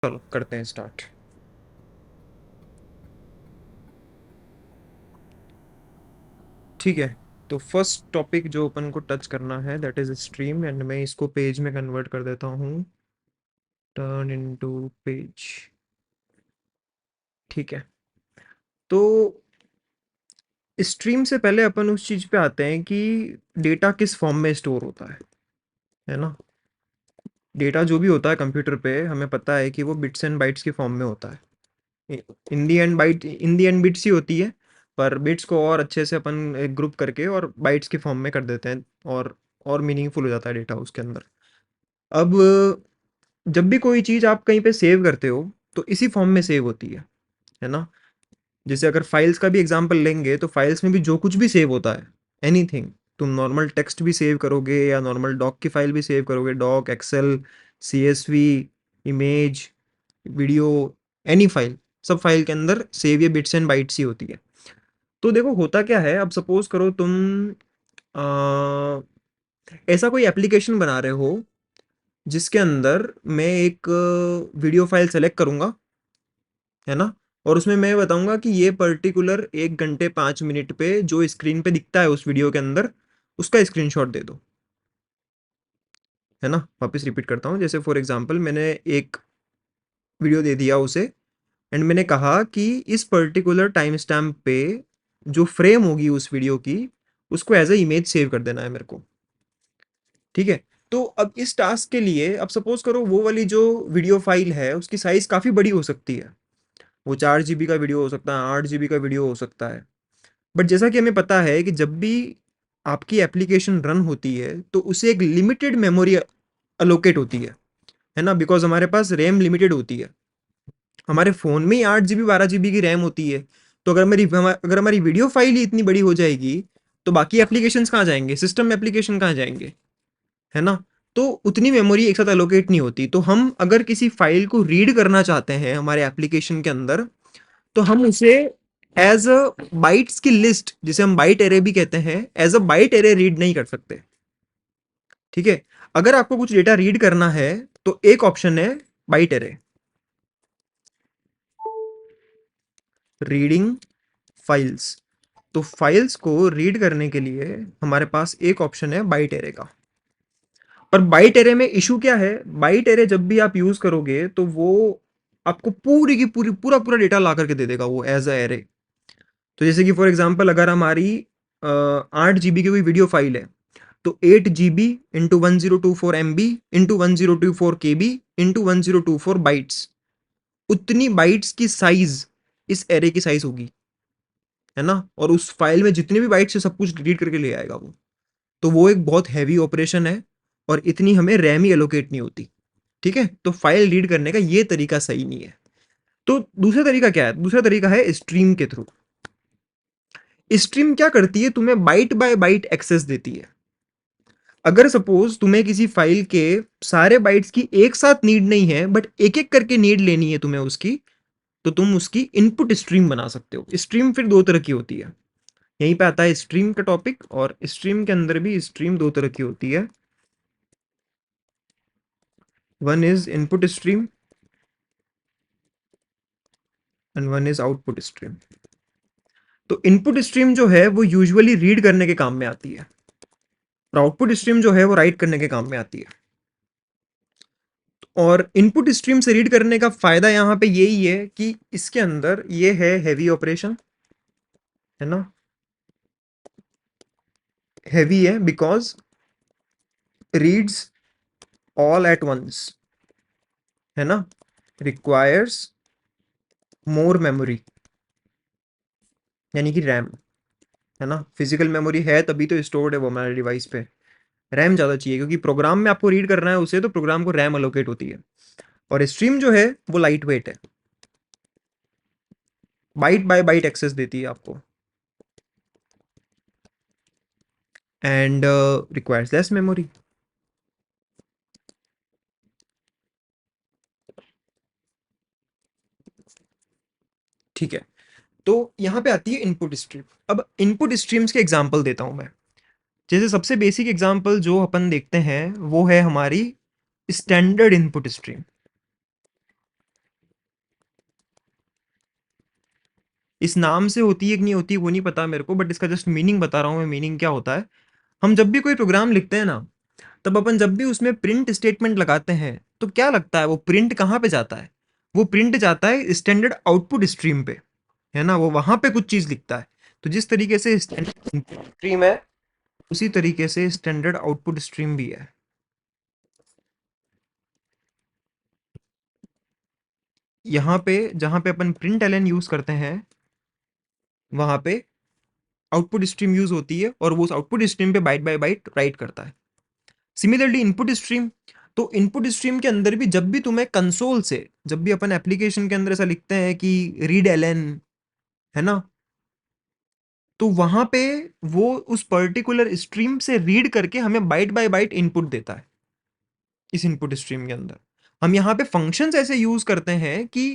चलो करते हैं स्टार्ट। ठीक है। तो फर्स्ट टॉपिक जो अपन को टच करना है दैट इज स्ट्रीम, एंड मैं इसको पेज में कन्वर्ट कर देता हूँ। Turn into page. ठीक है। तो स्ट्रीम से पहले अपन उस चीज पे आते हैं कि डेटा किस फॉर्म में स्टोर होता है ना। डेटा जो भी होता है कंप्यूटर पे हमें पता है कि वो बिट्स एंड बाइट्स की फॉर्म में होता है। इन दी एंड बिट्स ही होती है, पर बिट्स को और अच्छे से अपन एक ग्रुप करके और बाइट्स की फॉर्म में कर देते हैं, और मीनिंगफुल हो जाता है डेटा उसके अंदर। अब जब भी कोई चीज़ आप कहीं पे सेव करते हो तो इसी फॉर्म में सेव होती है ना। जैसे अगर फाइल्स का भी एग्जांपल लेंगे तो फाइल्स में भी जो कुछ भी सेव होता है, एनीथिंग, तुम नॉर्मल टेक्स्ट भी सेव करोगे या नॉर्मल डॉक की फाइल भी सेव करोगे, doc, excel, CSV, image, video, any file, सब फाइल के अंदर सेव ये बिट्स एंड बाइट्स ही होती है। तो देखो होता क्या है, अब सपोज करो तुम अ, ऐसा कोई एप्लीकेशन बना रहे हो जिसके अंदर मैं एक वीडियो फाइल सेलेक्ट करूंगा, है ना। और उसमें मैं बताऊंगा कि ये पर्टिकुलर 1 घंटे 5 मिनट पे जो स्क्रीन पे दिखता है उस वीडियो के अंदर उसका स्क्रीनशॉट दे दो, है ना। वापस रिपीट करता हूँ, जैसे फॉर एग्जांपल मैंने एक वीडियो दे दिया उसे, एंड मैंने कहा कि इस पर्टिकुलर टाइम स्टैम्प पे जो फ्रेम होगी उस वीडियो की उसको एज अ इमेज सेव कर देना है मेरे को। ठीक है। तो अब इस टास्क के लिए अब सपोज करो वो वाली जो वीडियो फाइल है उसकी साइज काफ़ी बड़ी हो सकती है। वो 4 GB का वीडियो हो सकता है, 8 GB का वीडियो हो सकता है। बट जैसा कि हमें पता है कि जब भी आपकी एप्लीकेशन रन होती है तो उसे एक लिमिटेड मेमोरी अलोकेट होती है ना, बिकॉज हमारे पास रैम लिमिटेड होती है। हमारे फ़ोन में ही 8 GB 12 GB की रैम होती है। तो अगर हमारी वीडियो फाइल ही इतनी बड़ी हो जाएगी तो बाकी एप्लीकेशंस कहाँ जाएंगे, सिस्टम एप्लीकेशन कहाँ जाएंगे, है ना। तो उतनी मेमोरी एक साथ एलोकेट नहीं होती। तो हम अगर किसी फाइल को रीड करना चाहते हैं हमारे एप्लीकेशन के अंदर तो हम उसे एज अ बाइट्स की लिस्ट, जिसे हम बाइट एरे भी कहते हैं, as a byte array read नहीं कर सकते। ठीक है। अगर आपको कुछ डेटा रीड करना है तो एक ऑप्शन है बाइट एरे, रीडिंग फाइल्स। तो फाइल्स को रीड करने के लिए हमारे पास एक ऑप्शन है बाइट एरे का। पर बाइट एरे में इशू क्या है, बाइट एरे जब भी आप यूज करोगे तो वो आपको पूरी की पूरी पूरा पूरा डेटा ला करके दे देगा वो एज अ एरे। तो जैसे कि फॉर एग्जांपल अगर हमारी 8 GB की कोई वीडियो फाइल है तो 8 GB into 1024 MB into 1024 KB into 1024 bytes, उतनी बाइट्स की साइज इस एरे की साइज होगी, है ना। और उस फाइल में जितने भी बाइट्स है सब कुछ डिलीट करके ले आएगा वो। तो वो एक बहुत हैवी ऑपरेशन है और इतनी हमें रैम ही एलोकेट नहीं होती। ठीक है। तो फाइल रीड करने का ये तरीका सही नहीं है। तो दूसरा तरीका क्या है, दूसरा तरीका है स्ट्रीम के थ्रू। स्ट्रीम क्या करती है, तुम्हें बाइट बाय बाइट एक्सेस देती है। अगर सपोज तुम्हें किसी फाइल के सारे बाइट्स की एक साथ नीड नहीं है बट एक एक करके नीड लेनी है तुम्हें उसकी, तो तुम उसकी इनपुट स्ट्रीम बना सकते हो। स्ट्रीम फिर दो तरह की होती है, यहीं पे आता है स्ट्रीम का टॉपिक। और स्ट्रीम के अंदर भी स्ट्रीम दो तरह की होती है। One is input stream and one is output stream. तो इनपुट स्ट्रीम जो है वो यूजुअली रीड करने के काम में आती है, और आउटपुट स्ट्रीम जो है वो राइट करने के काम में आती है। और इनपुट स्ट्रीम से रीड करने का फायदा यहाँ पे यही है कि इसके अंदर ये है हैवी ऑपरेशन, है ना। हैवी है because reads all at once, है ना, रिक्वायर्स मोर मेमोरी, यानी कि रैम, है ना। फिजिकल मेमोरी है तभी तो स्टोर्ड है वो हमारे डिवाइस पे। रैम ज़्यादा चाहिए क्योंकि प्रोग्राम में आपको रीड करना है उसे, तो प्रोग्राम को रैम अलोकेट होती है। और स्ट्रीम जो है वो लाइट वेट है, बाइट बाय बाइट एक्सेस देती है आपको, एंड रिक्वायर्स लेस मेमोरी। ठीक है। तो यहाँ पे आती है इनपुट स्ट्रीम। अब इनपुट स्ट्रीम्स के एग्जांपल देता हूँ मैं। जैसे सबसे बेसिक एग्जांपल जो अपन देखते हैं वो है हमारी स्टैंडर्ड इनपुट स्ट्रीम। इस नाम से होती है कि नहीं होती वो नहीं पता मेरे को, बट इसका जस्ट मीनिंग बता रहा हूँ मैं, मीनिंग क्या होता है। हम जब भी कोई प्रोग्राम लिखते हैं ना, तब अपन जब भी उसमें प्रिंट स्टेटमेंट लगाते हैं, तो क्या लगता है वो प्रिंट कहाँ पे जाता है? वो प्रिंट जाता है स्टैंडर्ड आउटपुट स्ट्रीम पे, है ना? वो वहां पे कुछ चीज लिखता है। तो जिस तरीके से स्टैंडर्ड इनपुट स्ट्रीम है, उसी तरीके से स्टैंडर्ड आउटपुट स्ट्रीम भी है। यहाँ पे जहाँ पे अपन प्रिंट एलन यूज करते हैं, वहां पे आउटपुट स्ट्रीम यूज होती है, और वो उस आउटपुट स्ट्रीम पे बाइट बाय बाइट राइट करता है। सिमिलरली इनपुट स्ट्रीम, तो इनपुट स्ट्रीम के अंदर भी जब भी तुम्हें कंसोल से, जब भी अपन एप्लीकेशन के अंदर ऐसा लिखते हैं कि रीड एलन, है ना, तो वहां पे वो उस पर्टिकुलर स्ट्रीम से रीड करके हमें बाइट बाय बाइट इनपुट देता है। इस इनपुट स्ट्रीम के अंदर हम यहाँ पे फंक्शंस ऐसे यूज करते हैं कि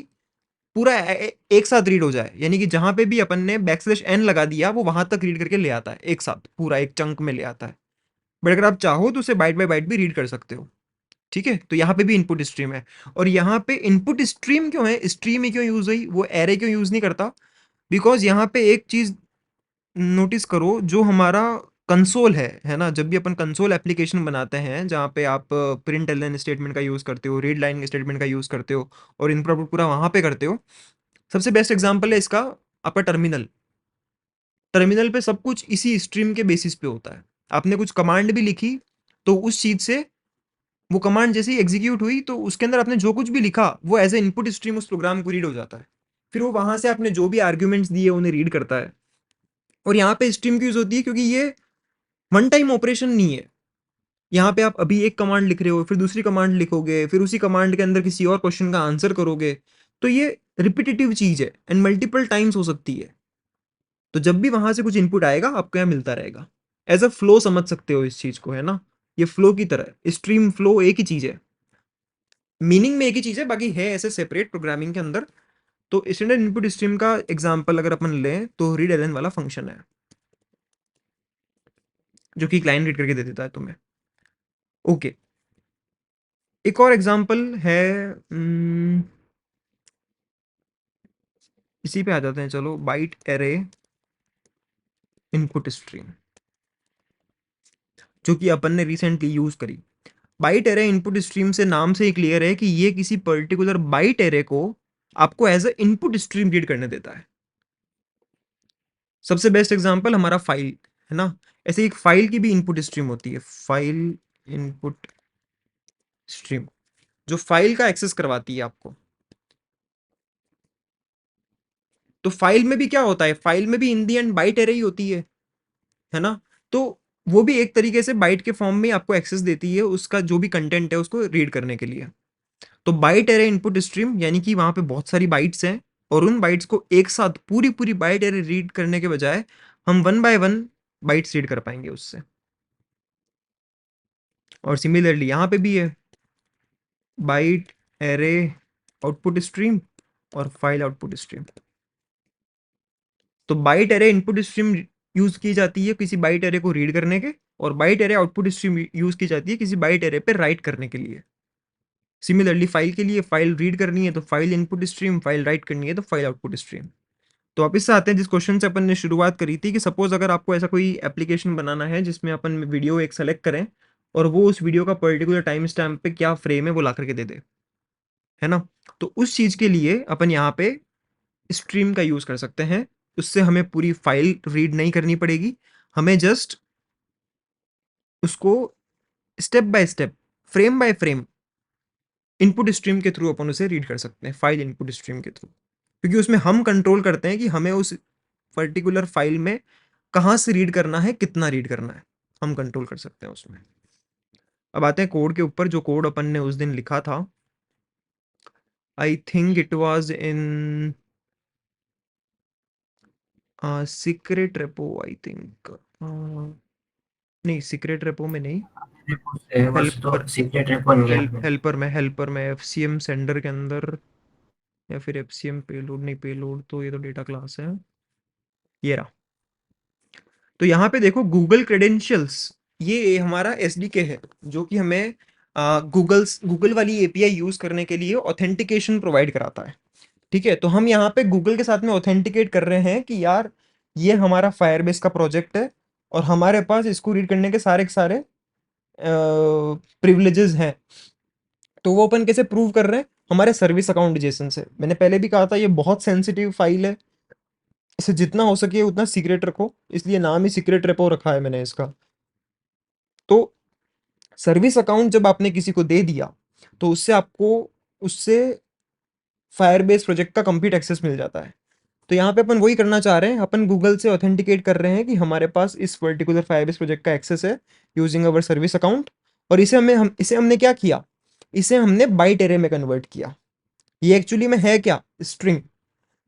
पूरा एक साथ रीड हो जाए, यानी कि जहां पे भी अपन ने बैकस्लैश एन लगा दिया, वो वहां तक रीड करके ले आता है, एक साथ पूरा एक चंक में ले आता है। बट अगर आप चाहो तो उसे बाइट बाय बाइट भी रीड कर सकते हो। ठीक है, तो यहाँ पे भी इनपुट स्ट्रीम है। और यहाँ पे इनपुट स्ट्रीम क्यों है, स्ट्रीम ही क्यों यूज हुई, वो एरे क्यों यूज नहीं करता? बिकॉज यहाँ पे एक चीज नोटिस करो, जो हमारा कंसोल है ना, जब भी अपन कंसोल एप्लीकेशन बनाते हैं जहाँ पे आप प्रिंट एलन स्टेटमेंट का यूज करते हो, रीड लाइन स्टेटमेंट का यूज करते हो, और इनपुट आउटपुट पूरा वहां पे करते हो। सबसे बेस्ट एग्जांपल है इसका आपका टर्मिनल। टर्मिनल पे सब कुछ इसी स्ट्रीम के बेसिस पे होता है। आपने कुछ कमांड भी लिखी, तो उस चीज से वो कमांड जैसे ही एग्जीक्यूट हुई, तो उसके अंदर आपने जो कुछ भी लिखा वो एज ए इनपुट स्ट्रीम उस प्रोग्राम को रीड हो जाता है। फिर वो वहां से आपने जो भी आर्ग्यूमेंट्स दिए उन्हें रीड करता है। और यहाँ पे स्ट्रीम की यूज होती है क्योंकि ये वन टाइम ऑपरेशन नहीं है। यहाँ पे आप अभी एक कमांड लिख रहे हो, फिर दूसरी कमांड लिखोगे, फिर उसी कमांड के अंदर किसी और क्वेश्चन का आंसर करोगे। तो ये रिपीटेटिव चीज है एंड मल्टीपल टाइम्स हो सकती है। तो जब भी वहां से कुछ इनपुट आएगा आपको यहाँ मिलता रहेगा। एज अ फ्लो समझ सकते हो इस चीज को, है ना? ये फ्लो की तरह, स्ट्रीम फ्लो एक ही चीज है, मीनिंग में एक ही चीज है, बाकी है ऐसे सेपरेट प्रोग्रामिंग के अंदर। तो स्टैंडर्ड इनपुट स्ट्रीम का एग्जांपल अगर अपन लें तो रीड एलन वाला फंक्शन है, जो कि क्लाइंट रीड करके दे देता है तुम्हें। ओके, एक और एग्जांपल है। इसी पे आ जाते हैं, चलो, बाइट एरे इनपुट स्ट्रीम, जो कि अपन ने रिसेंटली यूज करी। बाइट एरे इनपुट स्ट्रीम से नाम से ही क्लियर है कि ये किसी पर्टिकुलर बाइट एरे को आपको as a input stream read करने देता है। सबसे बेस्ट एग्जांपल हमारा फाइल, है ना? ऐसे एक फाइल की भी इनपुट स्ट्रीम होती है, फाइल इनपुट स्ट्रीम, जो फाइल का एक्सेस करवाती है आपको। तो फाइल में भी क्या होता है, फाइल में भी इन दी एंड बाइट एरे ही होती है ना? तो वो भी एक तरीके से बाइट के फॉर्म में आपको एक्सेस देती है उसका जो भी कंटेंट है उसको रीड करने के लिए। तो बाइट एरे इनपुट स्ट्रीम यानी कि वहां पे बहुत सारी बाइट्स हैं, और उन बाइट्स को एक साथ पूरी पूरी बाइट एरे रीड करने के बजाय हम one by one bytes read कर पाएंगे उससे। और सिमिलरली यहाँ पे भी है, बाइट एरे आउटपुट स्ट्रीम और फाइल आउटपुट स्ट्रीम। तो byte array input stream use की जाती है किसी बाइट एरे को रीड करने के, और byte array output stream use की जाती है किसी बाइट एरे पे राइट करने के लिए। सिमिलरली फाइल के लिए फाइल रीड करनी है तो file input stream, file write करनी है तो फाइल आउटपुट स्ट्रीम। तो वापस से आते हैं जिस क्वेश्चन से अपन ने शुरुआत करी थी, कि सपोज अगर आपको ऐसा कोई एप्लीकेशन बनाना है जिसमें अपन वीडियो एक सेलेक्ट करें, और वो उस वीडियो का पर्टिकुलर टाइम स्टैम्प पे क्या फ्रेम है वो ला करके दे दे, है ना? तो उस चीज के लिए अपन यहाँ पे स्ट्रीम का यूज कर सकते हैं। उससे हमें पूरी फाइल रीड नहीं करनी पड़ेगी, हमें जस्ट उसको step by step, frame by frame input stream के थ्रू अपन उसे रीड कर सकते हैं, फाइल इनपुट स्ट्रीम के थ्रू। क्योंकि उसमें हम कंट्रोल करते हैं कि हमें उस पर्टिकुलर फाइल में कहाँ से रीड करना है, कितना रीड करना है, हम कंट्रोल कर सकते हैं उसमें। अब आते हैं कोड के ऊपर, जो कोड अपन ने उस दिन लिखा था। I think it was in secret repo, I think. नहीं, सीक्रेट रेपो में नहीं, रेपो से बस, तो हेल्पर, सीक्रेट रेपो नहीं है अपने। हेल्पर में एफसीएम सेंडर के अंदर, या फिर एफसीएम पेलोड, नहीं पेलोड तो ये तो डेटा क्लास है। ये रहा। तो यहाँ पे देखो, गूगल क्रेडेंशियल्स, ये हमारा एसडीके है, जो कि हमें गूगल वाली एपीआई यूज करने के लिए ऑथेंटिकेशन प्रोवाइड कराता है। ठीक है, तो हम यहाँ पे गूगल के साथ में ऑथेंटिकेट कर रहे हैं कि यार ये हमारा फायरबेस का प्रोजेक्ट है और हमारे पास इसको रीड करने के सारे प्रिविलेजेस हैं। तो वो अपन कैसे प्रूव कर रहे हैं? हमारे सर्विस अकाउंट जेसन से। मैंने पहले भी कहा था ये बहुत सेंसिटिव फाइल है, इसे जितना हो सके उतना सीक्रेट रखो, इसलिए नाम ही सीक्रेट रेपो रखा है मैंने इसका। तो सर्विस अकाउंट जब आपने किसी को दे दिया तो उससे फायरबेस प्रोजेक्ट का कंप्लीट एक्सेस मिल जाता है। तो यहाँ पे अपन वही करना चाह रहे हैं, अपन गूगल से ऑथेंटिकेट कर रहे हैं कि हमारे पास इस पर्टिकुलर फायरबेस प्रोजेक्ट का एक्सेस है यूजिंग अवर सर्विस अकाउंट। और इसे हमने क्या किया, इसे हमने बाइट एरे में कन्वर्ट किया। ये एक्चुअली में है क्या? स्ट्रिंग।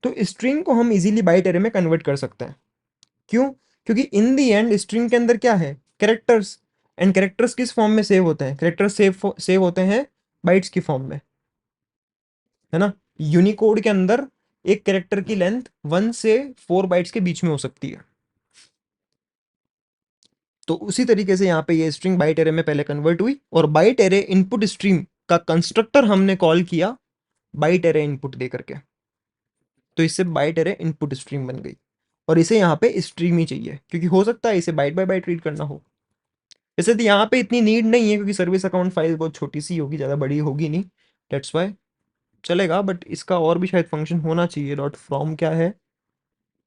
तो स्ट्रिंग को हम इजीली बाइट एरे में कन्वर्ट कर सकते हैं। क्यों? क्योंकि इन दी एंड स्ट्रिंग के अंदर क्या है? कैरेक्टर्स। एंड कैरेक्टर्स किस फॉर्म में सेव होते हैं? कैरेक्टर्स सेव होते हैं बाइट्स की फॉर्म में, है ना। यूनिकोड के अंदर एक कैरेक्टर की लेंथ 1 से 4 बाइट्स के बीच में हो सकती है। तो उसी तरीके से यहाँ पे ये स्ट्रिंग बाइट एरे में पहले कन्वर्ट हुई और बाइट एरे इनपुट स्ट्रीम का कंस्ट्रक्टर हमने कॉल किया बाइट एरे इनपुट दे करके। तो इससे बाइट एरे इनपुट स्ट्रीम बन गई और इसे यहाँ पे स्ट्रीम ही चाहिए क्योंकि हो सकता है इसे बाइट बाय बाइट रीड करना हो। वैसे तो यहाँ पे इतनी नीड नहीं है क्योंकि सर्विस अकाउंट फाइल बहुत छोटी सी होगी, ज़्यादा बड़ी होगी नहीं। डेट्स वाई चलेगा, बट इसका और भी शायद फंक्शन होना चाहिए। डॉट फ्रॉम क्या है?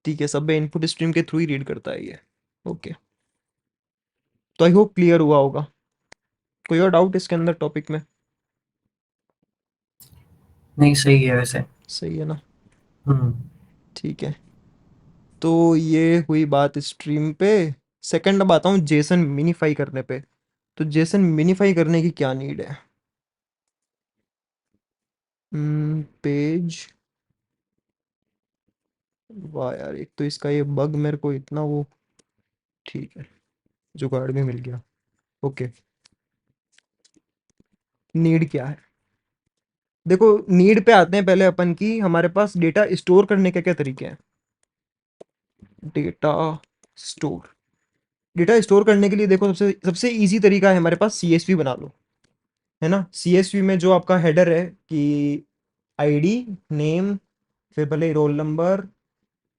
ठीक है, सब इनपुट स्ट्रीम के थ्रू ही रीड करता है ये। ओके, तो आई होप क्लियर हुआ होगा। कोई और डाउट इसके अंदर टॉपिक में? नहीं, सही है वैसे। सही है ना? हम्म। ठीक है, तो ये हुई बात स्ट्रीम पे। सेकंड अब आता हूँ जेसन मिनीफाई करने पे। तो जेसन मिनीफाई करने की क्या नीड है? पेज। वाह यार, एक तो इसका ये बग मेरे को इतना वो, ठीक है, जुगाड़ भी मिल गया। ओके, नीड क्या है? देखो, नीड पे आते हैं पहले अपन की। हमारे पास डेटा स्टोर करने के क्या तरीके हैं? Data store. डेटा स्टोर करने के लिए देखो, सबसे सबसे इजी तरीका है हमारे पास सीएसवी बना लो, है ना। सीएसवी में जो आपका हेडर है कि आईडी, नेम, फिर भले roll number,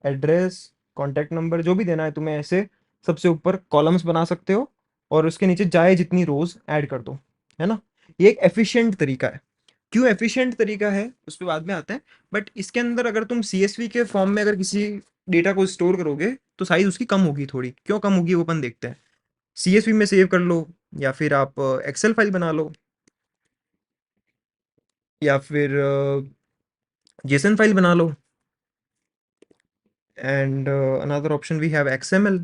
address, contact number, जो भी देना है तुम्हें, ऐसे सबसे ऊपर कॉलम्स बना सकते हो और उसके नीचे जाए जितनी रोज ऐड कर दो, है ना। ये एक एफिशिएंट तरीका है। क्यों एफिशिएंट तरीका है उस पर बाद में आते हैं। बट इसके अंदर अगर तुम सीएसवी के फॉर्म में अगर किसी डेटा को स्टोर करोगे तो साइज उसकी कम होगी थोड़ी। क्यों कम होगी वो अपन देखते हैं। सीएसवी में सेव कर लो, या फिर आप एक्सेल फाइल बना लो, या फिर जेसन फाइल बना लो। And another option we have XML.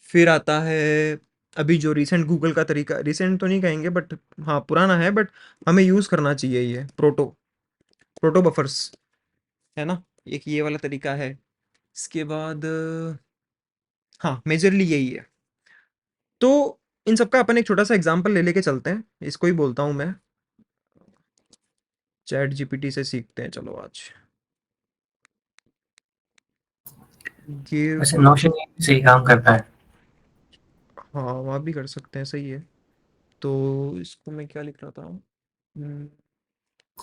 फिर आता है अभी जो रिसेंट गूगल का तरीका, रिसेंट तो नहीं कहेंगे बट हाँ पुराना है, बट हमें यूज़ करना चाहिए, ये प्रोटो, प्रोटो बफर्स, है ना। एक ये वाला तरीका है। इसके बाद हाँ मेजरली यही है। तो इन सबका अपन एक छोटा सा एग्जांपल ले लेके चलते हैं। इसको ही बोलता हूँ मैं, चैट जीपीटी से सीखते हैं चलो आज। गिव। वैसे नोशन ये सही काम करता है। हाँ वहाँ भी कर सकते हैं, सही है। तो इसको मैं क्या लिख रहा था? हम्म,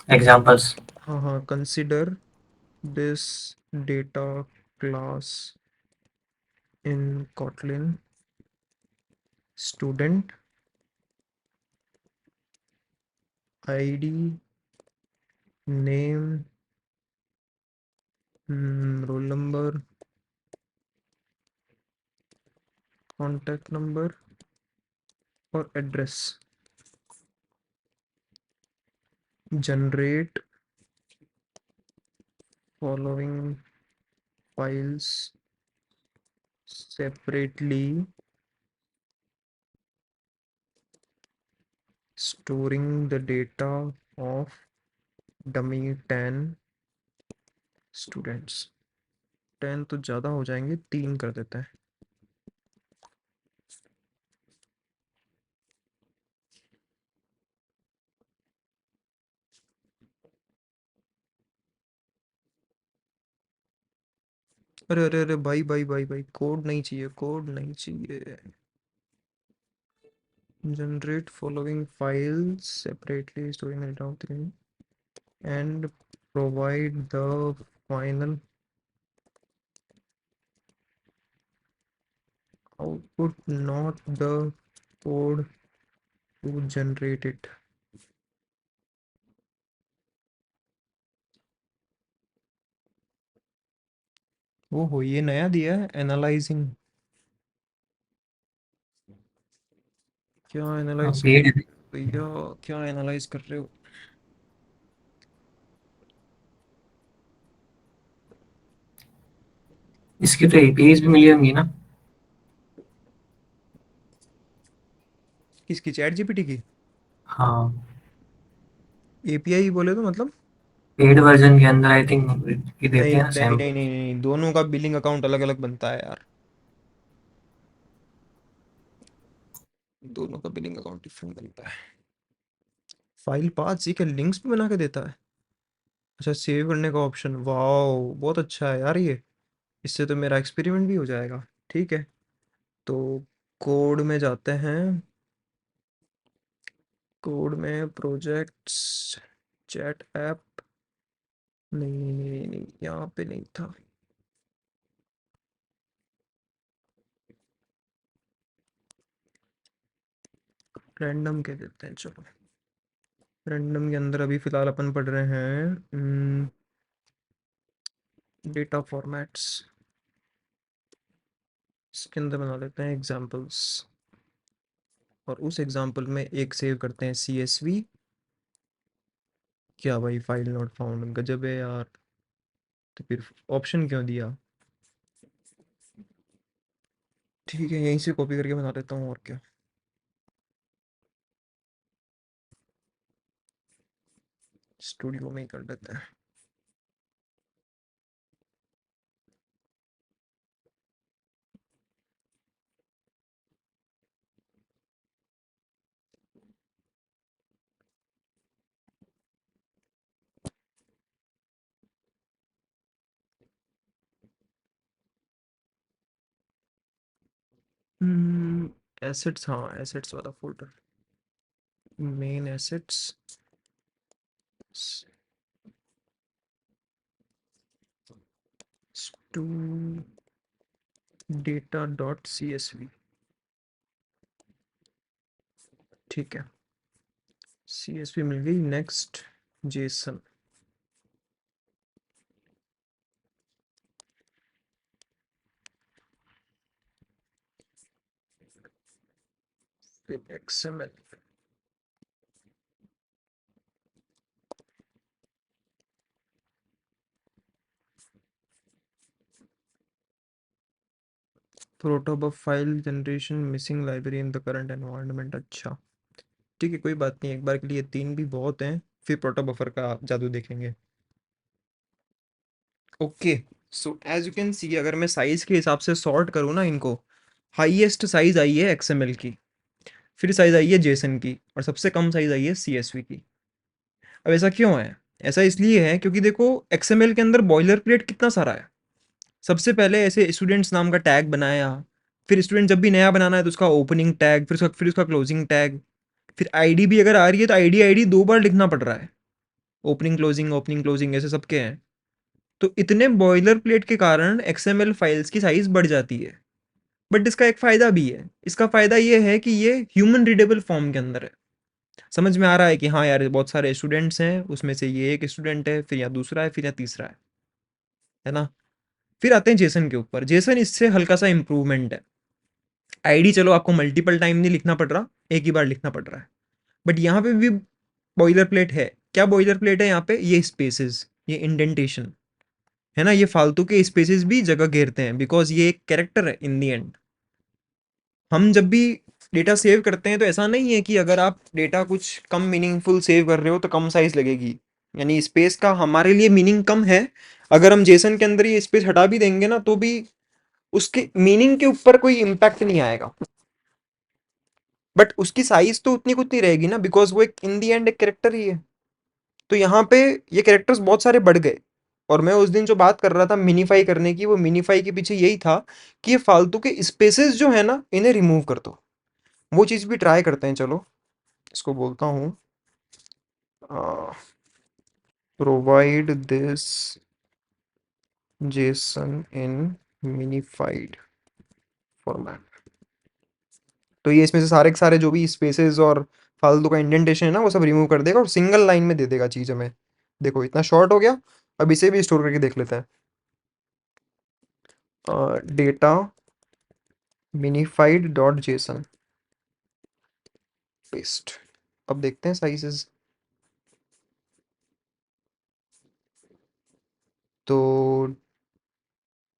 एग्जांपल्स। हाँ हाँ, consider this data class in Kotlin student id, name, roll number, contact number और address. Generate following files separately, storing the data of dummy 10 students। 10 तो ज़्यादा हो जाएंगे, 3 कर देते हैं। अरे अरे अरे भाई भाई भाई भाई, कोड नहीं चाहिए, कोड नहीं चाहिए। Generate following files separately, storing and provide the final output, not the code to generate it. ओहो, ये नया दिया है, एनालाइजिंग। क्या हाँ, एनालाइज पेड है। भैया, क्या एनालाइज कर रहे हो? इसकी तो एपीआईज भी मिली होंगी ना। किसकी, चैट जीपीटी की? हाँ, एपीआई बोले तो मतलब? पेड वर्जन के अंदर आई थिंक ये देते नहीं हैं ना नहीं नहीं सैम्पल। नहीं नहीं, दोनों का बिलिंग अकाउंट अलग अलग बनता है यार। दोनों का बिलिंग अकाउंट डिफरेंट बनता है। फाइल पाथ जी के लिंक्स भी बना के देता है? अच्छा, सेव करने का ऑप्शन, वाओ बहुत अच्छा है यार ये। इससे तो मेरा एक्सपेरिमेंट भी हो जाएगा। ठीक है, तो कोड में जाते हैं। कोड में प्रोजेक्ट्स, चैट ऐप, नहीं नहीं नहीं नहीं नहीं, यहाँ पे नहीं था। रैंडम कह देते हैं चलो। रैंडम के अंदर अभी फिलहाल अपन पढ़ रहे हैं डेटा फॉर्मेट्स। इसके अंदर बना लेते हैं एग्जांपल्स, और उस एग्जांपल में एक सेव करते हैं CSV। क्या भाई, फाइल नॉट फाउंड, गजब है यार। तो फिर ऑप्शन क्यों दिया? ठीक है, यहीं से कॉपी करके बना लेता हूँ, और क्या। स्टूडियो में ही कर लेते हैं। एसेट्स, हाँ एसेट्स वाला folder, main assets to data dot CSV। ठीक है, CSV मिल गई। नेक्स्ट, जेसन, फिर XML, protobuf file generation missing library in the current environment. अच्छा, ठीक है, कोई बात नहीं, एक बार के लिए तीन भी बहुत हैं। फिर प्रोटोबफर का जादू देखेंगे। Okay, so as you can see, अगर मैं साइज के हिसाब से सॉर्ट करूँ ना इनको, हाईएस्ट साइज आई है XML की, फिर साइज आई है जेसन की, और सबसे कम साइज आई है CSV की। अब ऐसा क्यों है? ऐसा इसलिए है क्योंकि देखो, XML के अंदर बॉयलर प्लेट कितना सारा है। सबसे पहले ऐसे स्टूडेंट्स नाम का टैग बनाया, फिर स्टूडेंट जब भी नया बनाना है तो उसका ओपनिंग टैग, फिर उसका क्लोजिंग टैग, फिर आईडी भी अगर आ रही है तो आईडी दो बार लिखना पड़ रहा है। ओपनिंग क्लोजिंग ऐसे सबके हैं। तो इतने बॉयलर प्लेट के कारण XML फाइल्स की साइज बढ़ जाती है। बट इसका एक फ़ायदा भी है। इसका फ़ायदा ये है कि ये ह्यूमन रीडेबल फॉर्म के अंदर है। समझ में आ रहा है कि हाँ यार, बहुत सारे स्टूडेंट्स हैं, उसमें से ये एक स्टूडेंट है, फिर या दूसरा है, फिर या तीसरा है ना? फिर आते हैं जेसन के ऊपर। जेसन इससे हल्का सा इम्प्रूवमेंट है। आईडी चलो आपको मल्टीपल टाइम नहीं लिखना पड़ रहा, एक ही बार लिखना पड़ रहा है। बट यहाँ पे भी बॉयलर प्लेट है। क्या बॉयलर प्लेट है यहाँ पे? ये स्पेसेस, ये इंडेंटेशन, है ना, ये फालतू के स्पेसेस भी जगह घेरते हैं, बिकॉज ये एक कैरेक्टर है इन दी एंड। हम जब भी डेटा सेव करते हैं तो ऐसा नहीं है कि अगर आप डेटा कुछ कम मीनिंगफुल सेव कर रहे हो तो कम साइज लगेगी। यानी स्पेस का हमारे लिए मीनिंग कम है। अगर हम जेसन के अंदर ये स्पेस हटा भी देंगे ना, तो भी उसके मीनिंग के ऊपर कोई इम्पैक्ट नहीं आएगा। बट उसकी साइज तो उतनी कुछ नहीं रहेगी ना, बिकॉज वो एक इन दी एंड एक कैरेक्टर ही है। तो यहाँ पे ये कैरेक्टर्स बहुत सारे बढ़ गए। और मैं उस दिन जो बात कर रहा था मिनीफाई करने की, वो मिनीफाई के पीछे यही था कि ये फालतू के स्पेसेस जो है ना, इन्हें रिमूव कर दो। वो चीज़ भी ट्राई करते हैं, चलो। इसको बोलता हूँ provide this Jason in minified format. तो ये इसमें से सारे के सारे जो भी स्पेसेस और फालतू का इंडेंटेशन है ना वो सब रिमूव कर देगा और सिंगल लाइन में दे देगा चीज हमें। देखो इतना शॉर्ट हो गया। अब इसे भी स्टोर करके देख लेते हैं। Data minified dot JSON paste. अब देखते हैं साइजेस। तो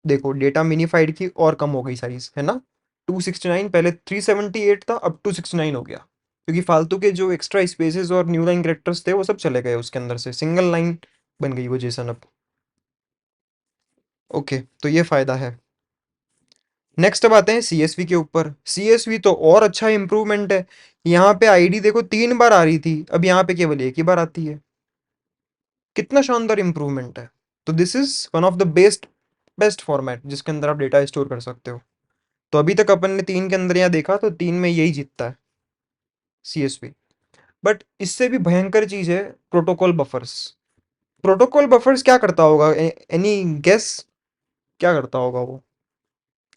देखो डेटा मिनिफाइड की और कम हो गई साइज, है ना। 269, पहले 378 था, अब 269 हो गया, क्योंकि फालतू के जो एक्स्ट्रा स्पेसेस और न्यू लाइन कैरेक्टर्स थे वो सब चले गए उसके अंदर से, सिंगल लाइन बन गई वो जेसन अब। ओके, तो ये फायदा है। नेक्स्ट अब आते हैं सीएसवी के ऊपर। सीएसवी तो और अच्छा इम्प्रूवमेंट है। यहाँ पे आईडी देखो 3 बार आ रही थी, अब यहाँ पे केवल एक ही बार आती है। कितना शानदार इम्प्रूवमेंट है। तो this is one of the best best format जिसके अंदर आप डेटा स्टोर कर सकते हो। तो अभी तक अपन ने 3 के अंदर यहाँ देखा तो 3 में यही जीतता है, सीएसवी। बट इससे भी भयंकर चीज है प्रोटोकॉल बफर्स। प्रोटोकॉल बफर्स क्या करता होगा, एनी गेस? क्या करता होगा वो?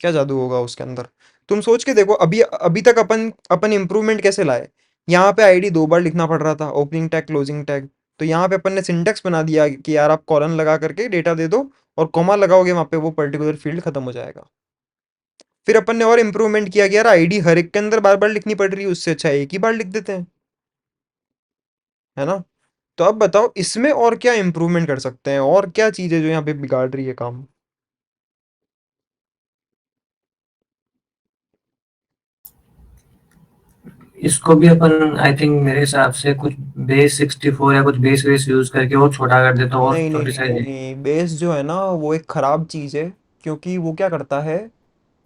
क्या जादू होगा उसके अंदर? तुम सोच के देखो, अभी अभी तक अपन अपन इम्प्रूवमेंट कैसे लाए। यहाँ पे आईडी 2 बार लिखना पड़ रहा था, ओपनिंग टैग क्लोजिंग टैग। तो यहाँ पे अपन ने सिंटेक्स बना दिया कि यार आप कॉलन लगा करके डेटा दे दो, और कॉमा लगाओगे वहां पे वो पर्टिकुलर फील्ड खत्म हो जाएगा। फिर अपन ने और इम्प्रूवमेंट किया कि यार आईडी हर एक के अंदर बार बार लिखनी पड़ रही है, उससे अच्छा एक ही बार लिख देते हैं, है ना। तो अब बताओ इसमें और क्या इम्प्रूवमेंट कर सकते हैं, और क्या चीज़ है जो यहाँ पे बिगाड़ रही है काम। इसको भी अपन आई थिंक मेरे हिसाब से कुछ बेस 64 या कुछ बेस वेस यूज करके और छोटा कर दे तो और नहीं नहीं छोटी नहीं नहीं साइज। नहीं, बेस जो है ना वो एक खराब चीज़ है। क्योंकि वो क्या करता है,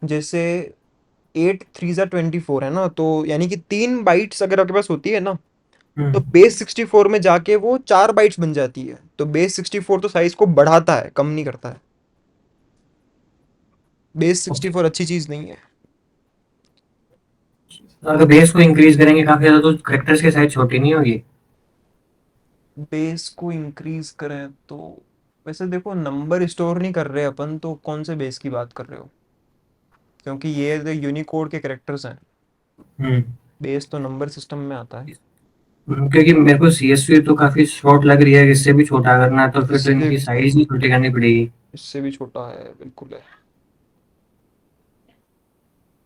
जैसे 8 3 जा 24 है ना, तो यानी कि 3 बाइट्स अगर आपके पास होती है ना, तो हम्म। बेस 64 में जाके वो 4 बाइट्स बन जाती है। तो बेस 64 तो साइज को बढ़ाता है, कम नहीं करता है। Base okay. 64 अच्छी चीज़ नहीं है। अगर बेस को इंक्रीज करेंगे काफी ज्यादा तो कैरेक्टर्स की साइज छोटी नहीं होगी? बेस को इंक्रीज करें तो, वैसे देखो नंबर स्टोर नहीं कर रहे अपन, तो कौन से बेस की बात कर रहे हो? क्योंकि ये तो यूनिकोड के कैरेक्टर्स हैं। हम्म। बेस तो नंबर सिस्टम में आता है। क्योंकि मेरे को सीएसवी तो काफी शॉर्ट लग रही है, इससे भी छोटा करना है तो फिर तो इससे इनकी साइज ही छोटी करनी पड़ेगी। इससे भी छोटा है, बिल्कुल है।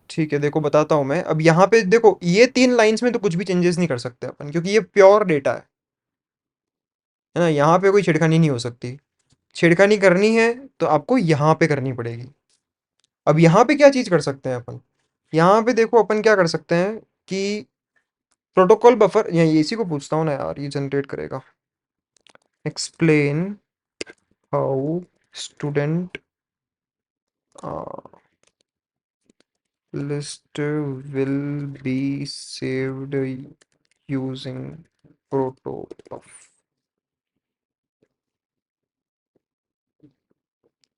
ठीक है, देखो बताता हूँ मैं। अब यहाँ पे देखो ये 3 लाइंस में तो कुछ भी चेंजेस नहीं कर सकते अपन, क्योंकि ये प्योर डेटा है ना। यहाँ पे कोई छेड़खानी नहीं हो सकती। छेड़खानी करनी है तो आपको यहाँ पे करनी पड़ेगी। अब यहाँ पे क्या चीज़ कर सकते हैं अपन? यहाँ पे देखो अपन क्या कर सकते हैं कि प्रोटोकॉल बफर, या इसी को पूछता हूँ ना यार, ये जनरेट करेगा। Explain how student list will be saved using protobuf.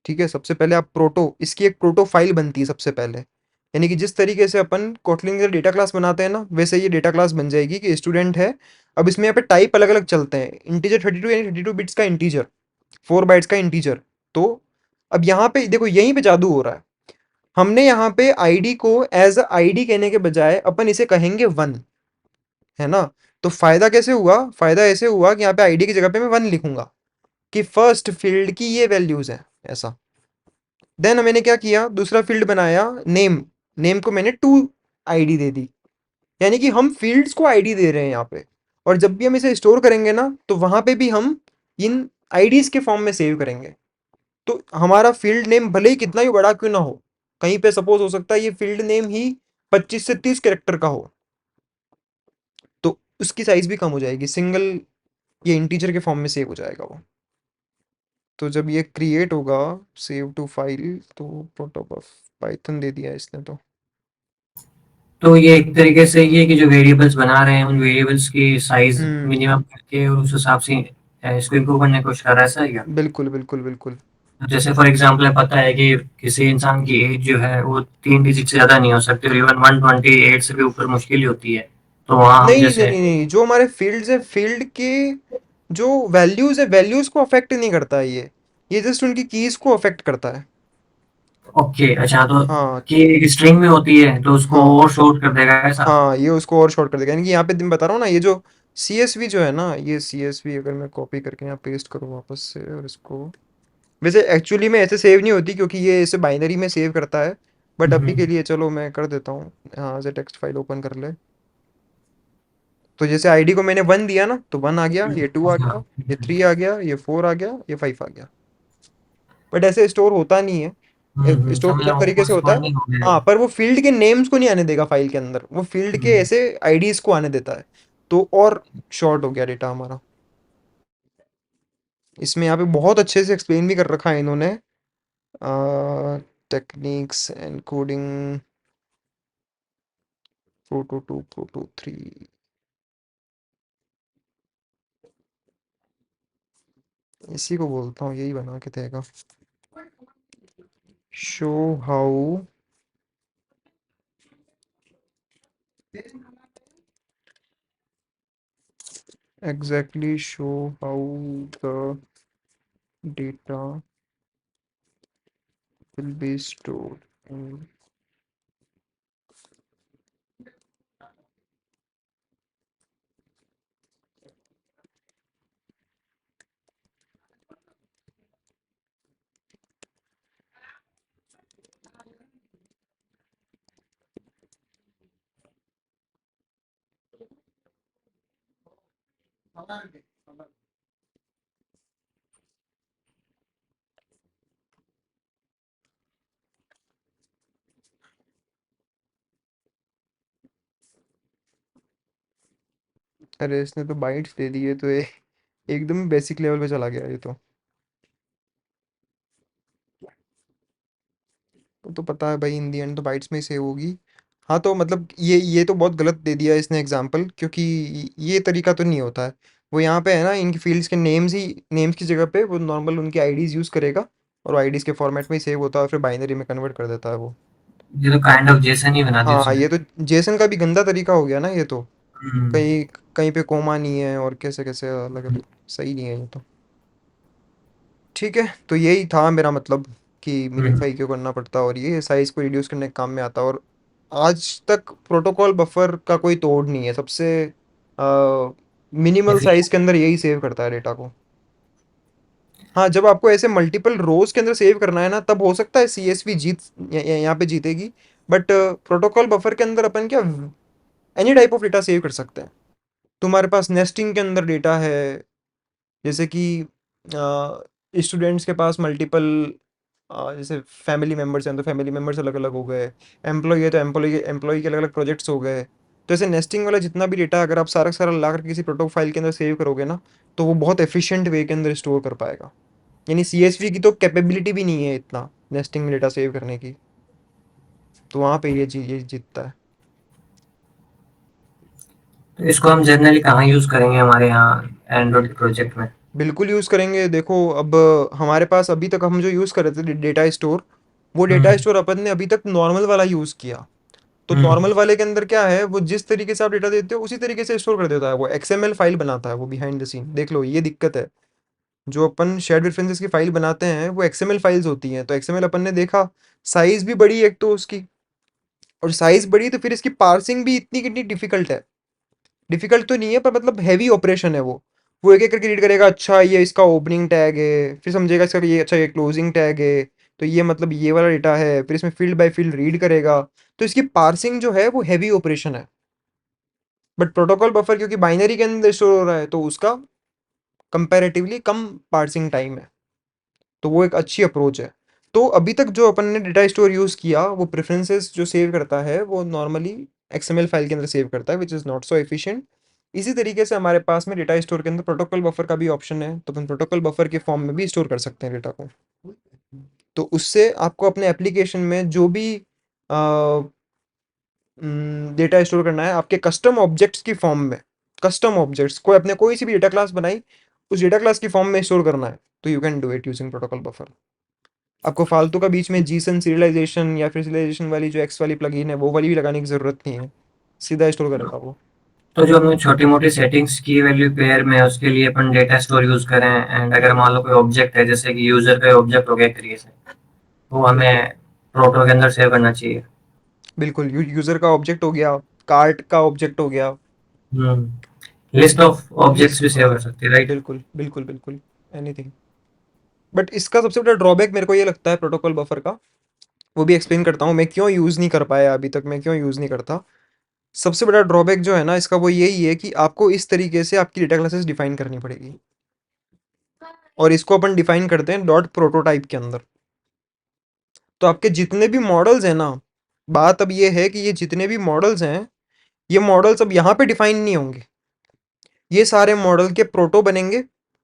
ठीक है, सबसे पहले आप इसकी एक प्रोटो फाइल बनती है सबसे पहले। यानी कि जिस तरीके से अपन कोटलिन के डेटा क्लास बनाते हैं ना, वैसे ये डेटा क्लास बन जाएगी कि स्टूडेंट है। अब इसमें यहाँ पे टाइप अलग अलग चलते हैं। इंटीजर 32 यानी 32 बिट्स का इंटीजर, 4 बाइट्स का इंटीजर। तो अब यहाँ पे देखो यहीं पे जादू हो रहा है। हमने यहाँ पे आईडी को एज अ आईडी कहने के बजाय अपन इसे कहेंगे 1, है ना। तो फायदा कैसे हुआ? फायदा ऐसे हुआ कि यहाँ पे आईडी की जगह पे मैं 1 लिखूंगा, कि फर्स्ट फील्ड की ये वैल्यूज है, ऐसा। देन मैंने क्या किया, दूसरा फील्ड बनाया नेम। नेम को मैंने 2 आईडी दे दी। यानी कि हम फील्ड्स को आईडी दे रहे हैं यहाँ पे। और जब भी हम इसे स्टोर करेंगे ना, तो वहां पे भी हम इन आईडीज के फॉर्म में सेव करेंगे। तो हमारा फील्ड नेम भले ही कितना ही बड़ा क्यों ना हो, कहीं पे सपोज हो सकता है ये फील्ड नेम ही 25 से 30 कैरेक्टर का हो, तो उसकी साइज भी कम हो जाएगी, सिंगल ये इंटीजर के फॉर्म में सेव हो जाएगा वो। तो जब ये क्रिएट होगा सेव टू फाइल, तो प्रोटोबफ पाइथन दे दिया इसने तो। तो ये एक तरीके से ये कि जो वेरिएबल्स बना रहे हैं उन वेरिएबल्स की साइज हम्म, मिनिमम करके और उस हिसाब से इसको इम्प्रूव करने की कोशिश कर रहा है, ऐसा है क्या? बिल्कुल बिल्कुल बिल्कुल। जैसे फॉर एग्जांपल पता है कि किसी इंसान की एज जो है वो 3 डिजिट से ज्यादा नहीं हो सकती और इवन 128 से भी ऊपर मुश्किल ही होती है। तो वहाँ हम नहीं नहीं जैसे। नहीं नहीं, जो हमारे फील्ड्स है, फील्ड के जो वैल्यूज है वैल्यूज को अफेक्ट नहीं करता है ये जस्ट उनकी कीज को अफेक्ट करता है। ओके, अच्छा, तो हाँ कि एक स्ट्रिंग में होती है तो उसको हाँ और शॉर्ट कर देगा ऐसा? हाँ, ये उसको और शॉर्ट कर देगा। यानी कि यहाँ पे मैं बता रहा हूँ ना, ये जो CSV जो है ना, ये CSV अगर मैं कॉपी करके यहाँ पेस्ट करूँ वापस से, और इसको, वैसे एक्चुअली में ऐसे सेव नहीं होती क्योंकि ये इसे बाइनरी में सेव करता है, बट अभी के हम्म। लिए चलो मैं कर देता हूँ। यहाँ से टेक्स्ट फाइल ओपन कर ले, तो जैसे आईडी को मैंने 1 दिया ना, तो 1 आ गया, ये 2 आ अच्छा। गया, ये 3 आ गया, ये 4 आ गया, ये 5 आ गया। बट ऐसे स्टोर होता नहीं है, स्टोर समझ किस रहा हूँ, तरीके से होता है। कोरस्पॉन्डिंग हो गया। हाँ, पर वो फील्ड के नेम्स को नहीं आने देगा फाइल के अंदर, वो फील्ड के हम्म। ऐसे आईडीज को आने देता है। तो और शॉर्ट हो गया डेटा हमारा। इसमें यहाँ पे बहुत अच्छे से एक्सप्लेन भी कर रखा है इन्होंने, techniques and coding, proto 2, proto 3, इसी को बोलता हूँ, यही बना के देगा। Show how exactly, show how the data will be stored in, अरे इसने तो बाइट्स दे दिए, तो ये एकदम बेसिक लेवल पे चला गया ये तो पता है भाई, इन दी एंड तो बाइट्स में ही सेव होगी। हाँ, तो मतलब ये तो बहुत गलत दे दिया इसने एग्जाम्पल, क्योंकि ये तरीका तो नहीं होता है। वो यहाँ पे है ना, इनकी फील्ड्स के नेम्स की जगह पे वो नॉर्मल उनकी आईडीज यूज़ करेगा, और आईडीज के फॉर्मेट में ही सेव होता है, और फिर बाइनरी में कन्वर्ट कर देता है वो। ये तो काइंड ऑफ जेसन ही बना दी हाँ, उसने। ये तो जेसन का भी गंदा तरीका हो गया ना ये तो। हम्म। कहीं कहीं पे कोमा नहीं है, और कैसे कैसे अलग अलग, सही नहीं है ये तो। ठीक है, तो यही था मेरा मतलब, कि हम्म। मिनिफाई क्यों करना पड़ता है, और ये साइज को रिड्यूस करने के काम में आता है। और आज तक प्रोटोकॉल बफर का कोई तोड़ नहीं है, सबसे मिनिमल साइज के एफिशिएंट। अंदर यही सेव करता है डेटा को। हाँ, जब आपको ऐसे मल्टीपल रोज के अंदर सेव करना है ना, तब हो सकता है CSV जीत यहाँ पे जीतेगी। बट प्रोटोकॉल बफर के अंदर अपन क्या any type of data save कर सकते हैं। तुम्हारे पास नेस्टिंग के अंदर डेटा है, जैसे कि स्टूडेंट्स के पास मल्टीपल, जैसे फैमिली मेम्बर्स हैं तो फैमिली मेम्बर्स अलग अलग हो गए, एम्प्लॉय है तो एम्प्लॉय के अलग अलग प्रोजेक्ट्स हो गए। तो ऐसे नेस्टिंग वाला जितना भी डेटा अगर आप सारा का सारा ला करके किसी प्रोटो फाइल के अंदर सेव करोगे ना, तो वो बहुत एफिशिएंट वे के अंदर स्टोर कर पाएगा। यानी CSV की तो कैपेबिलिटी भी नहीं है इतना नेस्टिंग में डेटा सेव करने की। तो वहाँ पे ये जीतता है। तो इसको हम जनरली कहाँ यूज करेंगे हमारे यहाँ एंड्रॉइड प्रोजेक्ट में? बिल्कुल यूज़ करेंगे। देखो अब हमारे पास अभी तक हम जो यूज़ कर रहे थे डेटा स्टोर, वो डेटा हम्म। स्टोर अपन ने अभी तक नॉर्मल वाला यूज़ किया। तो हम्म। नॉर्मल वाले के अंदर क्या है, वो जिस तरीके से आप डेटा देते हो उसी तरीके से स्टोर कर देता है, वो XML फाइल बनाता है वो बिहाइंड द सीन। देख लो, ये दिक्कत है। जो अपन शेयर्ड रेफरेंसेस की फाइल बनाते हैं वो XML फाइल्स होती हैं, तो XML अपन ने देखा, साइज भी बड़ी है एक तो उसकी, और साइज बड़ी तो फिर इसकी पार्सिंग भी इतनी कितनी डिफिकल्ट है। डिफिकल्ट तो नहीं है, पर मतलब हैवी ऑपरेशन है वो एक एक करके रीड करेगा, अच्छा ये इसका ओपनिंग टैग है, फिर समझेगा इसका ये, अच्छा ये क्लोजिंग टैग है, तो ये मतलब ये वाला डेटा है, फिर इसमें फील्ड बाय फील्ड रीड करेगा। तो इसकी पार्सिंग जो है वो हैवी ऑपरेशन है। बट प्रोटोकॉल बफर क्योंकि बाइनरी के अंदर स्टोर हो रहा है, तो उसका कंपैरेटिवली कम पार्सिंग टाइम है। तो वो एक अच्छी अप्रोच है। तो अभी तक जो अपन ने डेटा स्टोर यूज़ किया, वो प्रेफरेंसेस जो सेव करता है वो नॉर्मली XML फाइल के अंदर सेव करता है, which is not so efficient. इसी तरीके से हमारे पास में डेटा स्टोर के अंदर प्रोटोकॉल बफर का भी ऑप्शन है, तो अपन प्रोटोकॉल बफर के फॉर्म में भी स्टोर कर सकते हैं डेटा को। तो उससे आपको अपने एप्लीकेशन में जो भी डेटा स्टोर करना है, आपके कस्टम ऑब्जेक्ट्स की फॉर्म में, कस्टम ऑब्जेक्ट्स कोई अपने कोई सी भी डेटा क्लास बनाई, उस डेटा क्लास की फॉर्म में स्टोर करना है, तो you can do it using protocol buffer. आपको फालतू का बीच में जीसन सीरियलाइजेशन या फिर सीरियलाइजेशन वाली जो एक्स वाली प्लगइन है वो वाली भी लगाने की ज़रूरत नहीं है, सीधा स्टोर करेगा वो। तो जो हमने छोटी मोटी सेटिंग्स की वैल्यू पेयर में उसके लिए अपन डेटा स्टोर यूज करें, एंड अगर मान लो कोई ऑब्जेक्ट है जैसे कि यूजर का ऑब्जेक्ट हो गया क्रिएशन, वो हमें प्रोटो के अंदर सेव करना चाहिए। बिल्कुल, यूजर का ऑब्जेक्ट हो गया, कार्ट का ऑब्जेक्ट हो गया, लिस्ट ऑफ ऑब्जेक्ट्स लिस्ट, भी हाँ, सेव कर सकते हैं, राइट? बिल्कुल बिल्कुल बिल्कुल, एनीथिंग। बट इसका सबसे बड़ा ड्रॉबैक मेरे को ये लगता है प्रोटोकॉल बफर का, वो भी एक्सप्लेन करता हूँ मैं क्यों यूज़ नहीं कर पाया अभी तक, मैं क्यों यूज़ नहीं करता। सबसे बड़ा ड्रॉबैक जो है ना इसका वो यही है कि आपको इस तरीके से आपकी डेटा क्लासेस डिफाइन करनी पड़ेगी, और इसको अपन डिफाइन करते हैं डॉट प्रोटोटाइप के अंदर। तो आपके जितने भी मॉडल्स हैं ना, बात अब ये है कि ये जितने भी मॉडल्स हैं, ये मॉडल्स अब यहाँ पे डिफाइन नहीं होंगे, ये सारे मॉडल के प्रोटो बनेंगे,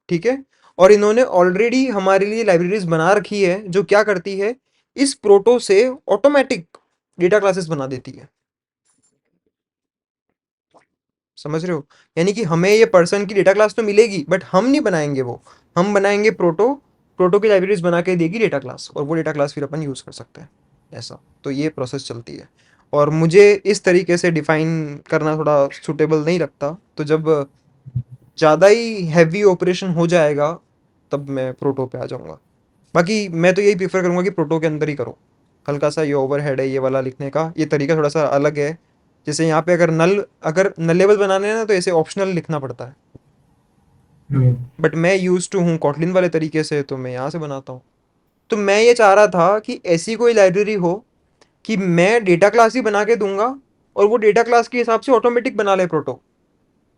ठीक है। और इन्होंने ऑलरेडी हमारे लिए लाइब्रेरीज बना रखी है जो क्या करती है, इस प्रोटो से ऑटोमेटिक डेटा क्लासेस बना देती है। समझ रहे हो? यानी कि हमें ये पर्सन की डेटा क्लास तो मिलेगी बट हम नहीं बनाएंगे वो, हम बनाएंगे प्रोटो, प्रोटो की लाइब्रेरीज बना के देगी डेटा क्लास, और वो डेटा क्लास फिर अपन यूज़ कर सकते हैं, ऐसा। तो ये प्रोसेस चलती है, और मुझे इस तरीके से डिफाइन करना थोड़ा सुटेबल नहीं लगता। तो जब ज़्यादा ही हैवी ऑपरेशन हो जाएगा तब मैं प्रोटो पे आ जाऊँगा। बाकी मैं तो यही प्रेफर करूँगा कि प्रोटो के अंदर ही करो। हल्का सा ये ओवरहेड है ये वाला लिखने का, ये तरीका थोड़ा सा अलग है। जैसे यहाँ पे अगर नलेबल बनाने हैं ना तो ऐसे ऑप्शनल लिखना पड़ता है, हम्म। बट मैं यूज टू हूँ कॉटलिन वाले तरीके से, तो मैं यहाँ से बनाता हूँ। तो मैं ये चाह रहा था कि ऐसी कोई लाइब्रेरी हो कि मैं डेटा क्लास ही बना के दूंगा, और वो डेटा क्लास के हिसाब से ऑटोमेटिक बना ले प्रोटो,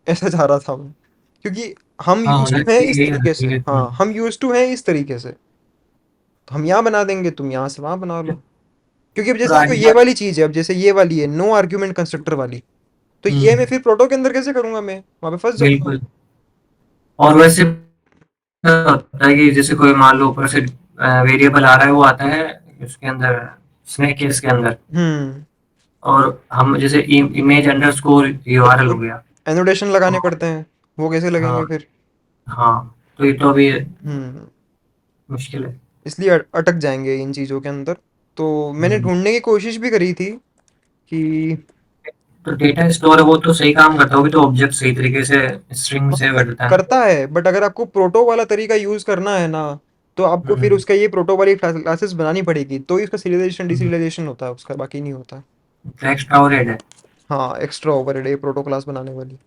ऐसा चाह रहा था मैं। क्योंकि हम हाँ, यूज होना टू हैं इस चाहिए, होना तरीके से, चाहिए। हाँ हम यूज टू हैं इस तरीके से, तो हम यहाँ बना देंगे, तुम यहाँ से वहाँ बना लो। क्योंकि अब जैसे देखो पुरानी ये बात। वाली चीज़ है, अब जैसे ये वाली है नो आर्ग्यूमेंट कंस्ट्रक्टर वाली, तो ये मैं हम्म। फिर प्रोटो के अंदर कैसे करूंगा, मैं वहाँ पे फंस जाऊंगा। बिल्कुल। और वैसे होता है कि जैसे कोई मान लो ऊपर से वेरिएबल आ रहा है, वो आता है उसके अंदर, स्नैक केस के अंदर, हम्म। और हम जैसे इमेज अंडरस्कोर यूआरएल तो हो गया। एनोटेशन लगाने तो पड़ते हैं, वो कैसे हाँ, लगेंगे फिर? हाँ, तो ये तो अभी हम्म। मुश्किल है। इसलिए अटक जाएंगे इन चीज़ों के अंदर। तो मैंने हम्म। ढूंढने की कोशिश भी करी थी कि तो डेटा स्टोर है वो तो सही काम करता होगी, तो ऑब्जेक्ट सही तरीके से स्ट्रिंग हाँ से करता है ना। करता है, बट अगर आपको प्रोटो वाला तरीका यूज़ करना है ना, तो आपको फिर हम्म। उसका ये प्रोटो वाली क्लासेस बनानी पड़ेगी, तो ही उसका सीरियलाइजेशन डिसीरियलाइजेशन होता है उसका, बाकी नहीं होता है। तो एक्स्ट्रा ओवरहेड है। हाँ एक्स्ट्रा ओवरहेड है प्रोटो क्लास बनाने वाली।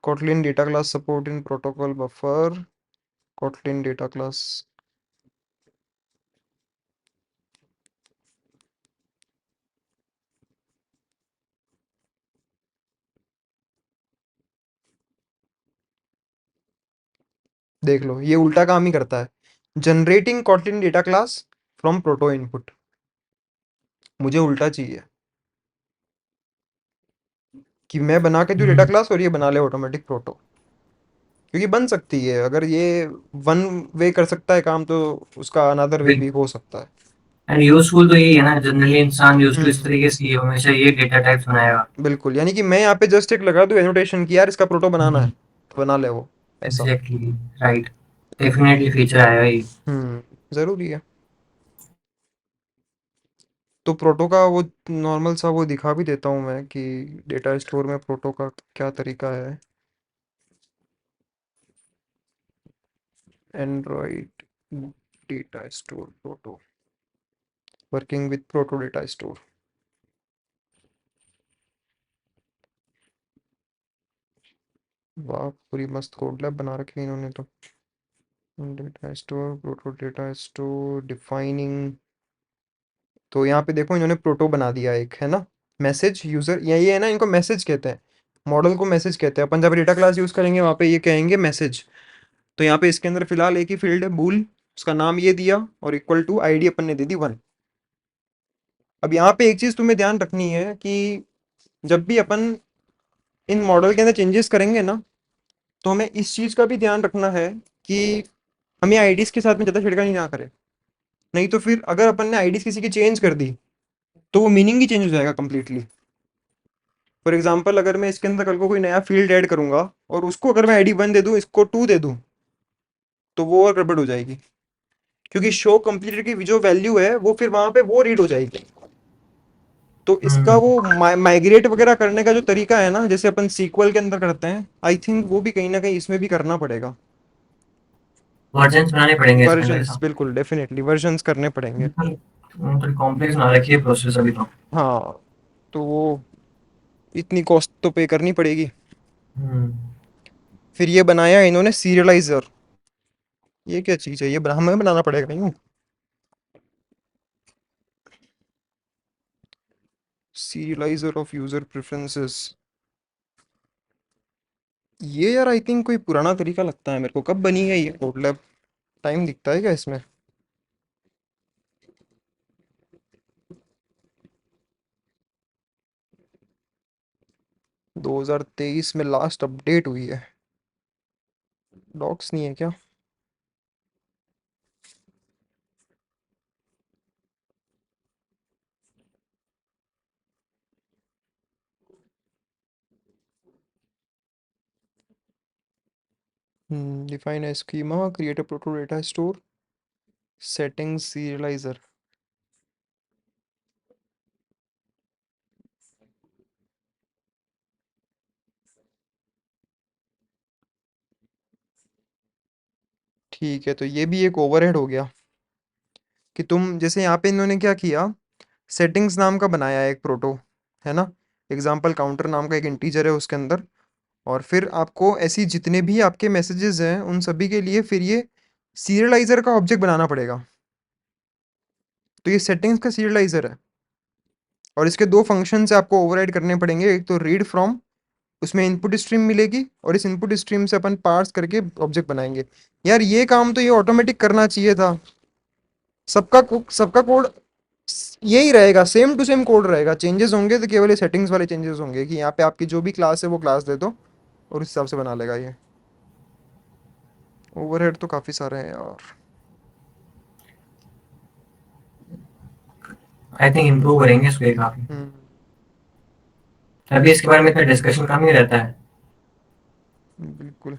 Kotlin data class support in protocol buffer, Kotlin data class। देख लो ये उल्टा काम ही करता है, generating Kotlin data class from proto input. मुझे उल्टा चाहिए कि मैं बना के दूँ डेटा हम्म। क्लास और ये बना ले ऑटोमेटिक प्रोटो, क्योंकि बन सकती है अगर ये वन वे कर सकता है काम, तो उसका अनदर वे भी हो सकता है। एंड यूजफुल तो यही है ना, जनरली इंसान यूज टू इस हम्म। तरीके से ये हमेशा ये डेटा टाइप्स बनाएगा। बिल्कुल, यानी कि मैं यहाँ पे जस्ट एक लगा दूँ एनोटेशन की यार इसका प्रोटो बनाना है, तो बना ले वो, ऐसा। Exactly, right. डेफिनेटली फीचर आएगा ये। ज़रूरी है। तो प्रोटो का वो नॉर्मल सा वो दिखा भी देता हूँ मैं कि डेटा स्टोर में प्रोटो का क्या तरीका है। Android data store proto, working with proto data store. वाह, पूरी मस्त कोड लैब बना रखी है इन्होंने तो। Data store proto data store defining, तो यहाँ पे देखो इन्होंने प्रोटो बना दिया एक, है ना। मैसेज यूजर, ये है ना, इनको मैसेज कहते हैं, मॉडल को मैसेज कहते हैं। अपन जब डेटा क्लास यूज करेंगे वहाँ पे ये कहेंगे मैसेज। तो यहाँ पे इसके अंदर फिलहाल एक ही फील्ड है बूल, उसका नाम ये दिया, और इक्वल टू आईडी अपन ने दे दी 1। अब यहाँ पे एक चीज तुम्हें ध्यान रखनी है कि जब भी अपन इन मॉडल के अंदर चेंजेस करेंगे ना, तो हमें इस चीज का भी ध्यान रखना है कि हम ये आईडीज के साथ में ज्यादा छेड़खानी ना करें। नहीं तो फिर अगर अपन ने आईडीज किसी की चेंज कर दी तो वो मीनिंग ही चेंज हो जाएगा कम्प्लीटली। फॉर एग्जाम्पल अगर मैं इसके अंदर कल को कोई नया फील्ड ऐड करूंगा और उसको अगर मैं आईडी 1 दे दूं, इसको 2 दे दूं, तो वो और गड़बड़ हो जाएगी, क्योंकि शो कंप्लीटेड की जो वैल्यू है वो फिर वहां पे वो रीड हो जाएगी। तो इसका हम्म। वो माइग्रेट वगैरह करने का जो तरीका है ना, जैसे अपन सीक्वल के अंदर करते हैं, आई थिंक वो भी कहीं ना कहीं इसमें भी करना पड़ेगा। वर्जन्स बनाने पड़ेंगे इसके अंदर वर्जन्स, ऐसा। बिल्कुल डेफिनेटली वर्जन्स करने पड़ेंगे। बिल्कुल। थोड़ी कॉम्प्लेक्स बना रखी है प्रोसेस अभी तो। हाँ, तो वो इतनी कॉस्ट तो पे करनी पड़ेगी। हम्म। फिर ये बनाया इन्होंने सीरियलाइजर। ये क्या चीज़ है, ये हमें बनाना पड़ेगा यूँ। Serialiser of user preferences. ये यार आई थिंक कोई पुराना तरीका लगता है मेरे को, कब बनी है ये कोड लैब? टाइम दिखता है क्या इसमें? 2023 में लास्ट अपडेट हुई है। डॉक्स नहीं है क्या? Define a schema, create a proto data store, settings serialiser. ठीक है, तो ये भी एक ओवरहेड हो गया कि तुम जैसे यहाँ पे इन्होंने क्या किया, सेटिंग्स नाम का बनाया है एक प्रोटो, है ना। एग्जाम्पल काउंटर नाम का एक इंटीजर है उसके अंदर, और फिर आपको ऐसी जितने भी आपके मैसेजेस हैं उन सभी के लिए फिर ये सीरियलाइजर का ऑब्जेक्ट बनाना पड़ेगा। तो ये सेटिंग्स का सीरियलाइजर है, और इसके दो फंक्शन से आपको ओवरराइड करने पड़ेंगे। एक तो रीड फ्रॉम, उसमें इनपुट स्ट्रीम मिलेगी, और इस इनपुट स्ट्रीम से अपन पार्स करके ऑब्जेक्ट बनाएंगे। यार ये काम तो ये ऑटोमेटिक करना चाहिए था। सबका कोड यही रहेगा, सेम टू सेम कोड रहेगा। चेंजेस होंगे तो केवल ये सेटिंग्स वाले चेंजेस होंगे कि यहाँ पे आपकी जो भी क्लास है वो क्लास दे दो, और उस हिसाब से बना लेगा ये। ओवरहेड तो काफ़ी सारे हैं यार। आई थिंक इम्प्रूव करेंगे इसको ये काफी। हम्म। अभी इसके बारे में इतना डिस्कशन कम ही रहता है। बिल्कुल।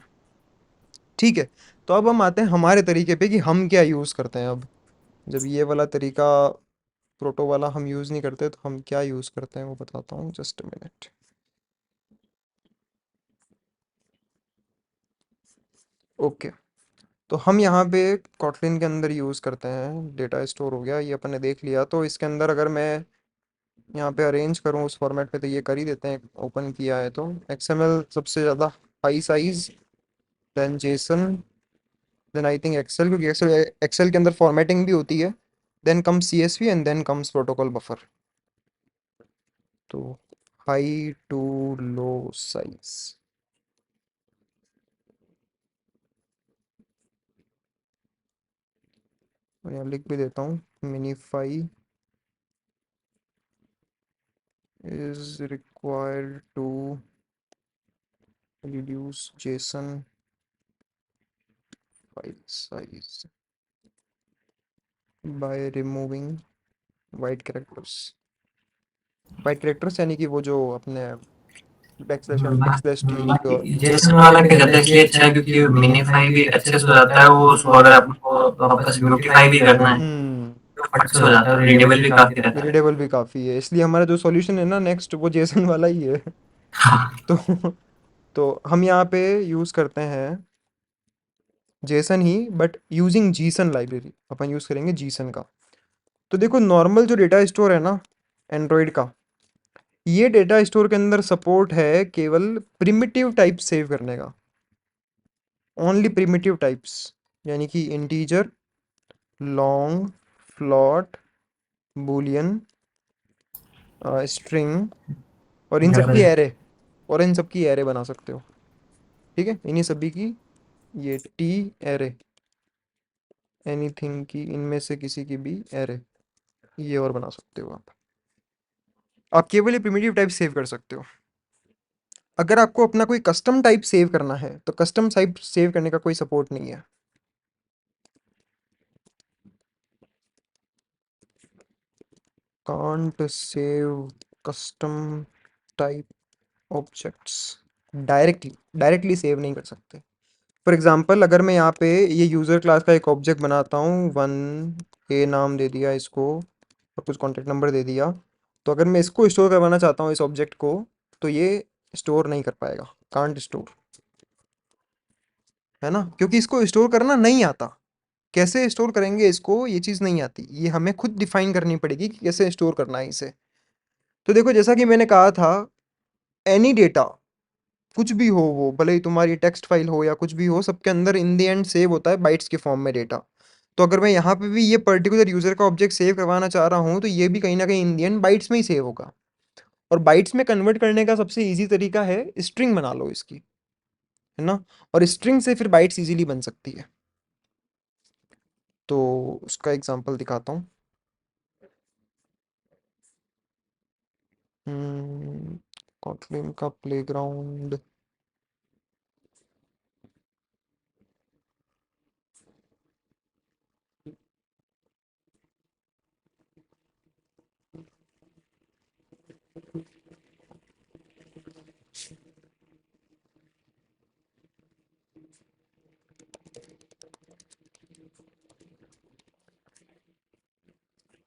ठीक है, तो अब हम आते हैं हमारे तरीके पे कि हम क्या यूज़ करते हैं अब। जब ये वाला तरीका प्रोटो वाला हम यूज़ नहीं करते तो हम क्या यूज़ करते हैं वो बताता हूँ, जस्ट अ मिनट। ओके, तो हम यहाँ पे कॉटलिन के अंदर यूज़ करते हैं, डेटा स्टोर हो गया ये अपन ने देख लिया। तो इसके अंदर अगर मैं यहाँ पे अरेंज करूँ उस फॉर्मेट पे, तो ये कर ही देते हैं। ओपन किया है तो एक्सएमएल सबसे ज़्यादा high size, then JSON, then I think Excel, क्योंकि एक्सेल एक्सेल के अंदर फॉर्मेटिंग भी होती है। Then comes CSV and then comes protocol buffer. तो हाई टू लो साइज, और यहाँ लिख भी देता हूँ, minify is required to reduce JSON file size by removing white characters। white characters यानी कि वो जो अपने बैकस्लैश एन, बैकस्लैश टी और। बाकी जेसन वाला क्या कहता है इसलिए अच्छा है क्योंकि मिनीफाई भी अच्छे से हो जाता है वो, उसको अगर आपको वापस ब्यूटीफाई भी करना है तो फट से हो जाता है और रीडेबल भी काफी रहता है। रीडेबल भी काफ़ी है, इसलिए हमारा जो सॉल्यूशन है ना नेक्स्ट, वो जेसन वाला ही है। तो तो हम यहाँ पे यूज़ करते हैं Jason he, but using Jason library upon use करेंगे जीसन का। तो देखो नॉर्मल जो डेटा स्टोर है ना एंड्रॉयड का, ये डेटा स्टोर के अंदर सपोर्ट है केवल प्रिमिटिव टाइप सेव करने का। ओनली प्रिमिटिव टाइप्स, यानी कि integer, long, float, boolean, string, और इन सब की एरे, और इन सब की एरे बना सकते हो। ठीक है, इन्हीं सभी की ये टी एरे, एनीथिंग की इनमें से किसी की भी एरे, ये और बना सकते हो आप केवल ये प्रिमिटिव टाइप सेव कर सकते हो। अगर आपको अपना कोई कस्टम टाइप सेव करना है तो कस्टम टाइप सेव करने का कोई सपोर्ट नहीं है। Can't save custom type objects directly, directly save नहीं कर सकते। फॉर एग्जांपल अगर मैं यहाँ पे ये यूज़र क्लास का एक ऑब्जेक्ट बनाता हूँ, वन ए नाम दे दिया इसको, और कुछ कॉन्टेक्ट नंबर दे दिया, तो अगर मैं इसको स्टोर करवाना चाहता हूँ इस ऑब्जेक्ट को, तो ये स्टोर नहीं कर पाएगा, कांट स्टोर, है ना, क्योंकि इसको स्टोर करना नहीं आता। कैसे स्टोर करेंगे इसको, ये चीज़ नहीं आती, ये हमें खुद डिफाइन करनी पड़ेगी कि कैसे स्टोर करना है इसे। तो देखो जैसा कि मैंने कहा था, एनी डेटा, कुछ भी हो वो, भले ही तुम्हारी टेक्स्ट फाइल हो या कुछ भी हो, सबके अंदर इन द एंड सेव होता है बाइट्स के फॉर्म में डेटा। तो अगर मैं यहाँ पे भी ये पर्टिकुलर यूज़र का ऑब्जेक्ट सेव करवाना चाह रहा हूँ, तो ये भी कहीं ना कहीं इन द एंड बाइट्स में ही सेव होगा। और बाइट्स में कन्वर्ट करने का सबसे ईजी तरीका है स्ट्रिंग बना लो इसकी, है ना। और स्ट्रिंग से फिर बाइट्स इजीली बन सकती है। तो उसका एग्जांपल दिखाता हूँ। कॉटलिन का प्लेग्राउंड।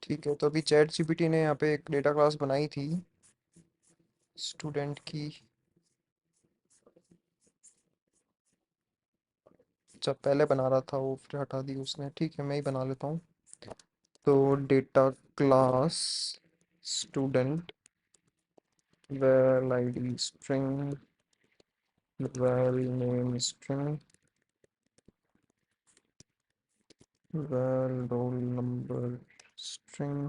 ठीक है, तो अभी चैट जीपीटी ने यहाँ पे एक डेटा क्लास बनाई थी स्टूडेंट की। जब पहले बना रहा था वो, फिर हटा दी उसने। ठीक है, मैं ही बना लेता हूँ। तो data class student, val id string, val name string, val roll number string।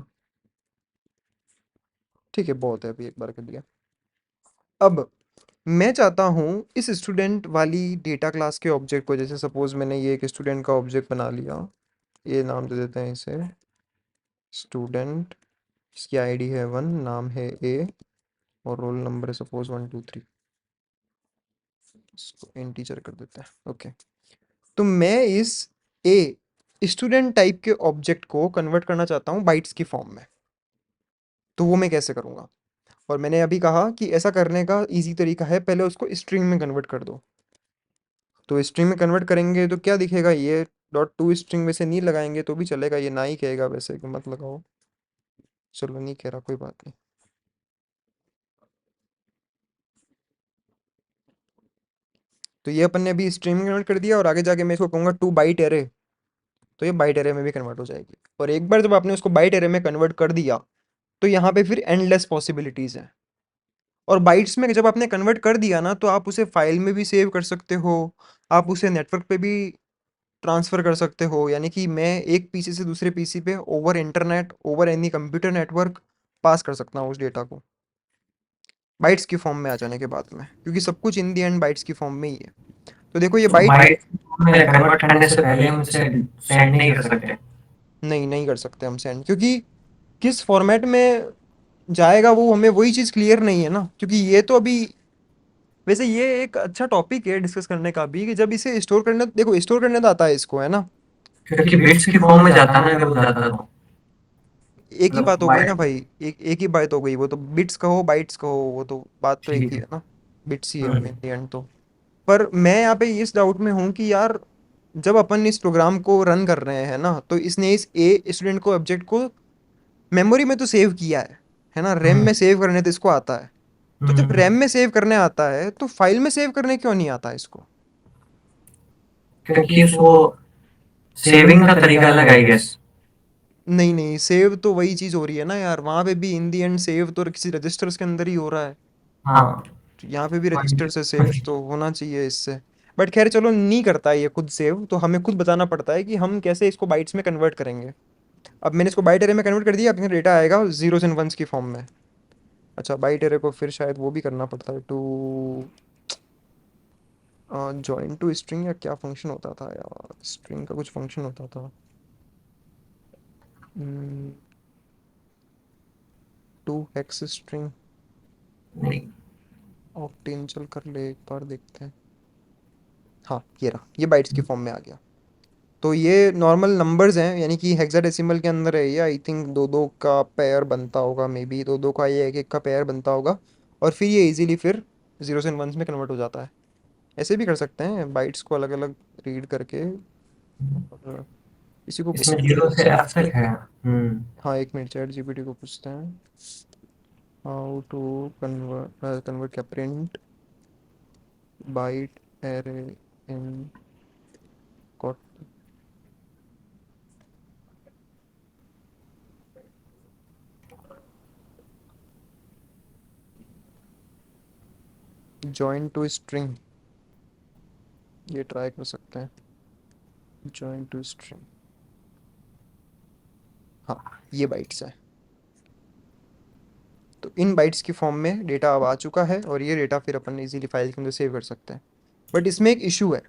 ठीक है, बहुत है, अभी एक बार कर दिया। अब मैं चाहता हूँ इस स्टूडेंट वाली डेटा क्लास के ऑब्जेक्ट को, जैसे सपोज मैंने ये एक स्टूडेंट का ऑब्जेक्ट बना लिया, ये नाम दे देते हैं इसे स्टूडेंट, इसकी आईडी है 1, नाम है ए, और रोल नंबर है सपोज 1 2 3। इसको इंटीजर कर देते हैं, ओके। तो मैं इस ए स्टूडेंट टाइप के ऑब्जेक्ट को कन्वर्ट करना चाहता हूँ बाइट्स की फॉर्म में। तो वो मैं कैसे करूँगा? और मैंने अभी कहा कि ऐसा करने का इजी तरीका है, पहले उसको स्ट्रिंग में कन्वर्ट कर दो। तो स्ट्रिंग में कन्वर्ट करेंगे तो क्या दिखेगा, ये डॉट टू स्ट्रिंग में से नहीं लगाएंगे तो भी चलेगा, ये ना ही कहेगा वैसे कि मत लगाओ। चलो, नहीं कह रहा, कोई बात नहीं। तो ये अपन ने अभी स्ट्रिंग में कन्वर्ट कर दिया, और आगे जाके मैं इसको कहूँगा टू बाइट एरे, तो ये बाइट एरे में भी कन्वर्ट हो जाएगी। और एक बार जब आपने उसको बाइट एरे में कन्वर्ट कर दिया, तो यहाँ पे फिर एंडलेस पॉसिबिलिटीज़ हैं। और बाइट्स में जब आपने कन्वर्ट कर दिया ना, तो आप उसे फाइल में भी सेव कर सकते हो, आप उसे नेटवर्क पे भी ट्रांसफ़र कर सकते हो। यानी कि मैं एक पीसी से दूसरे पीसी पे over internet, over any computer network pass कर सकता हूँ उस डेटा को, बाइट्स की फॉर्म में आ जाने के बाद में, क्योंकि सब कुछ इन दी एंड बाइट्स की फॉर्म में ही है। तो देखो ये तो बाइट, बाइट में कन्वर्ट करने से पहले हम इसे सेंड नहीं कर सकते। नहीं नहीं कर सकते हम सेंड, क्योंकि किस फॉर्मेट में जाएगा वो हमें वही चीज़ क्लियर नहीं है ना। क्योंकि ये तो अभी, वैसे ये एक अच्छा टॉपिक है डिस्कस करने का भी, कि जब इसे स्टोर करने, देखो स्टोर करने तो आता है इसको, है ना। क्योंकि बिट्स की फॉर्म में जाता है ना, अगर वो जाता तो एक ही मतलब बात हो गई ना बाइट। भाई, एक ही बात हो गई, वो तो बिट्स कहो बाइट्स कहो, वो तो बात तो एक ठीक ही है। है ना। बिट्स ही है हम्म। इन द एंड तो। पर मैं यहाँ पे इस डाउट में हूँ कि यार, जब अपन इस प्रोग्राम को रन कर रहे हैं ना, तो इसने इस ए स्टूडेंट को ऑब्जेक्ट को मेमोरी में तो सेव किया है ना, रैम हम्म। में सेव करने तो इसको आता है। तो जब हम्म। रैम में सेव करने आता है, तो फाइल में सेव करने क्यों नहीं आता इसको? क्योंकि उसको सेविंग का तरीका अलग आई गेस। नहीं नहीं, सेव तो वही चीज हो रही है ना यार, वहां पे भी इन दी एंड सेव तो किसी रजिस्टर्स के अंदर ही हो रहा है। हाँ। तो यहाँ पे भी रजिस्टर से सेव तो होना चाहिए इससे। बट खैर चलो, नहीं करता है ये खुद सेव, तो हमें खुद बताना पड़ता है कि हम कैसे इसको बाइट्स में कन्वर्ट करेंगे। अब मैंने इसको बाइट एरे में कन्वर्ट कर दिया, अपने डेटा आएगा जीरोस एंड वंस की फॉर्म में। अच्छा, बाइट एरे को फिर शायद वो भी करना पड़ता है, टू जॉइन टू स्ट्रिंग, या क्या फंक्शन होता था यार, स्ट्रिंग का कुछ फंक्शन होता था। टू हेक्स स्ट्रिंग, नहीं। ऑक्टेन, चल कर ले एक बार देखते हैं। हाँ, ये रहा, ये बाइट्स की फॉर्म में आ गया। तो ये नॉर्मल नंबर्स हैं, यानी कि हेक्साडेसिमल के अंदर है ये, आई थिंक दो दो का पेयर बनता होगा, मे बी दो दो का, ये एक एक का पेयर बनता होगा। और फिर ये इजीली फिर जीरोस एंड वंस में कन्वर्ट हो जाता है। ऐसे भी कर सकते हैं बाइट्स को अलग अलग रीड करके। और इसी को इसमें पूछते हैं। जीरो से एफ तक है। हम्म। हाँ, एक मिनट, चैट जीपीटी को पूछते हैं। हाउ टू कन्वर्ट क्या, print byte array in join to string, ये ट्राई कर सकते हैं। जॉइन टू स्ट्रिंग, हाँ ये बाइट्स है। तो इन बाइट्स की फॉर्म में डेटा अब आ चुका है और ये डेटा फिर अपन इजीली फाइल के अंदर सेव कर सकते हैं। बट इसमें एक इशू है।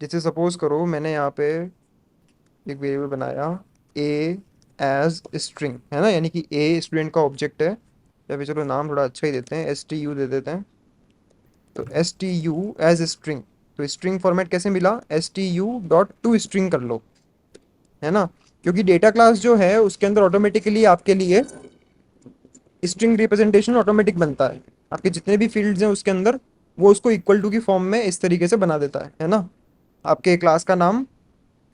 जैसे सपोज करो मैंने यहाँ पे एक वेरिएबल बनाया ए एज स्ट्रिंग, है ना, यानी कि ए स्टूडेंट का ऑब्जेक्ट है, या फिर चलो नाम थोड़ा अच्छा ही देते हैं, एस टी यू दे देते हैं। तो S T U as string, तो स्ट्रिंग फॉर्मेट कैसे मिला, S T U dot to string कर लो, है ना। क्योंकि डेटा क्लास जो है उसके अंदर ऑटोमेटिकली आपके लिए स्ट्रिंग रिप्रेजेंटेशन ऑटोमेटिक बनता है। आपके जितने भी फील्ड्स हैं उसके अंदर वो उसको इक्वल टू की फॉर्म में इस तरीके से बना देता है ना। आपके क्लास का नाम,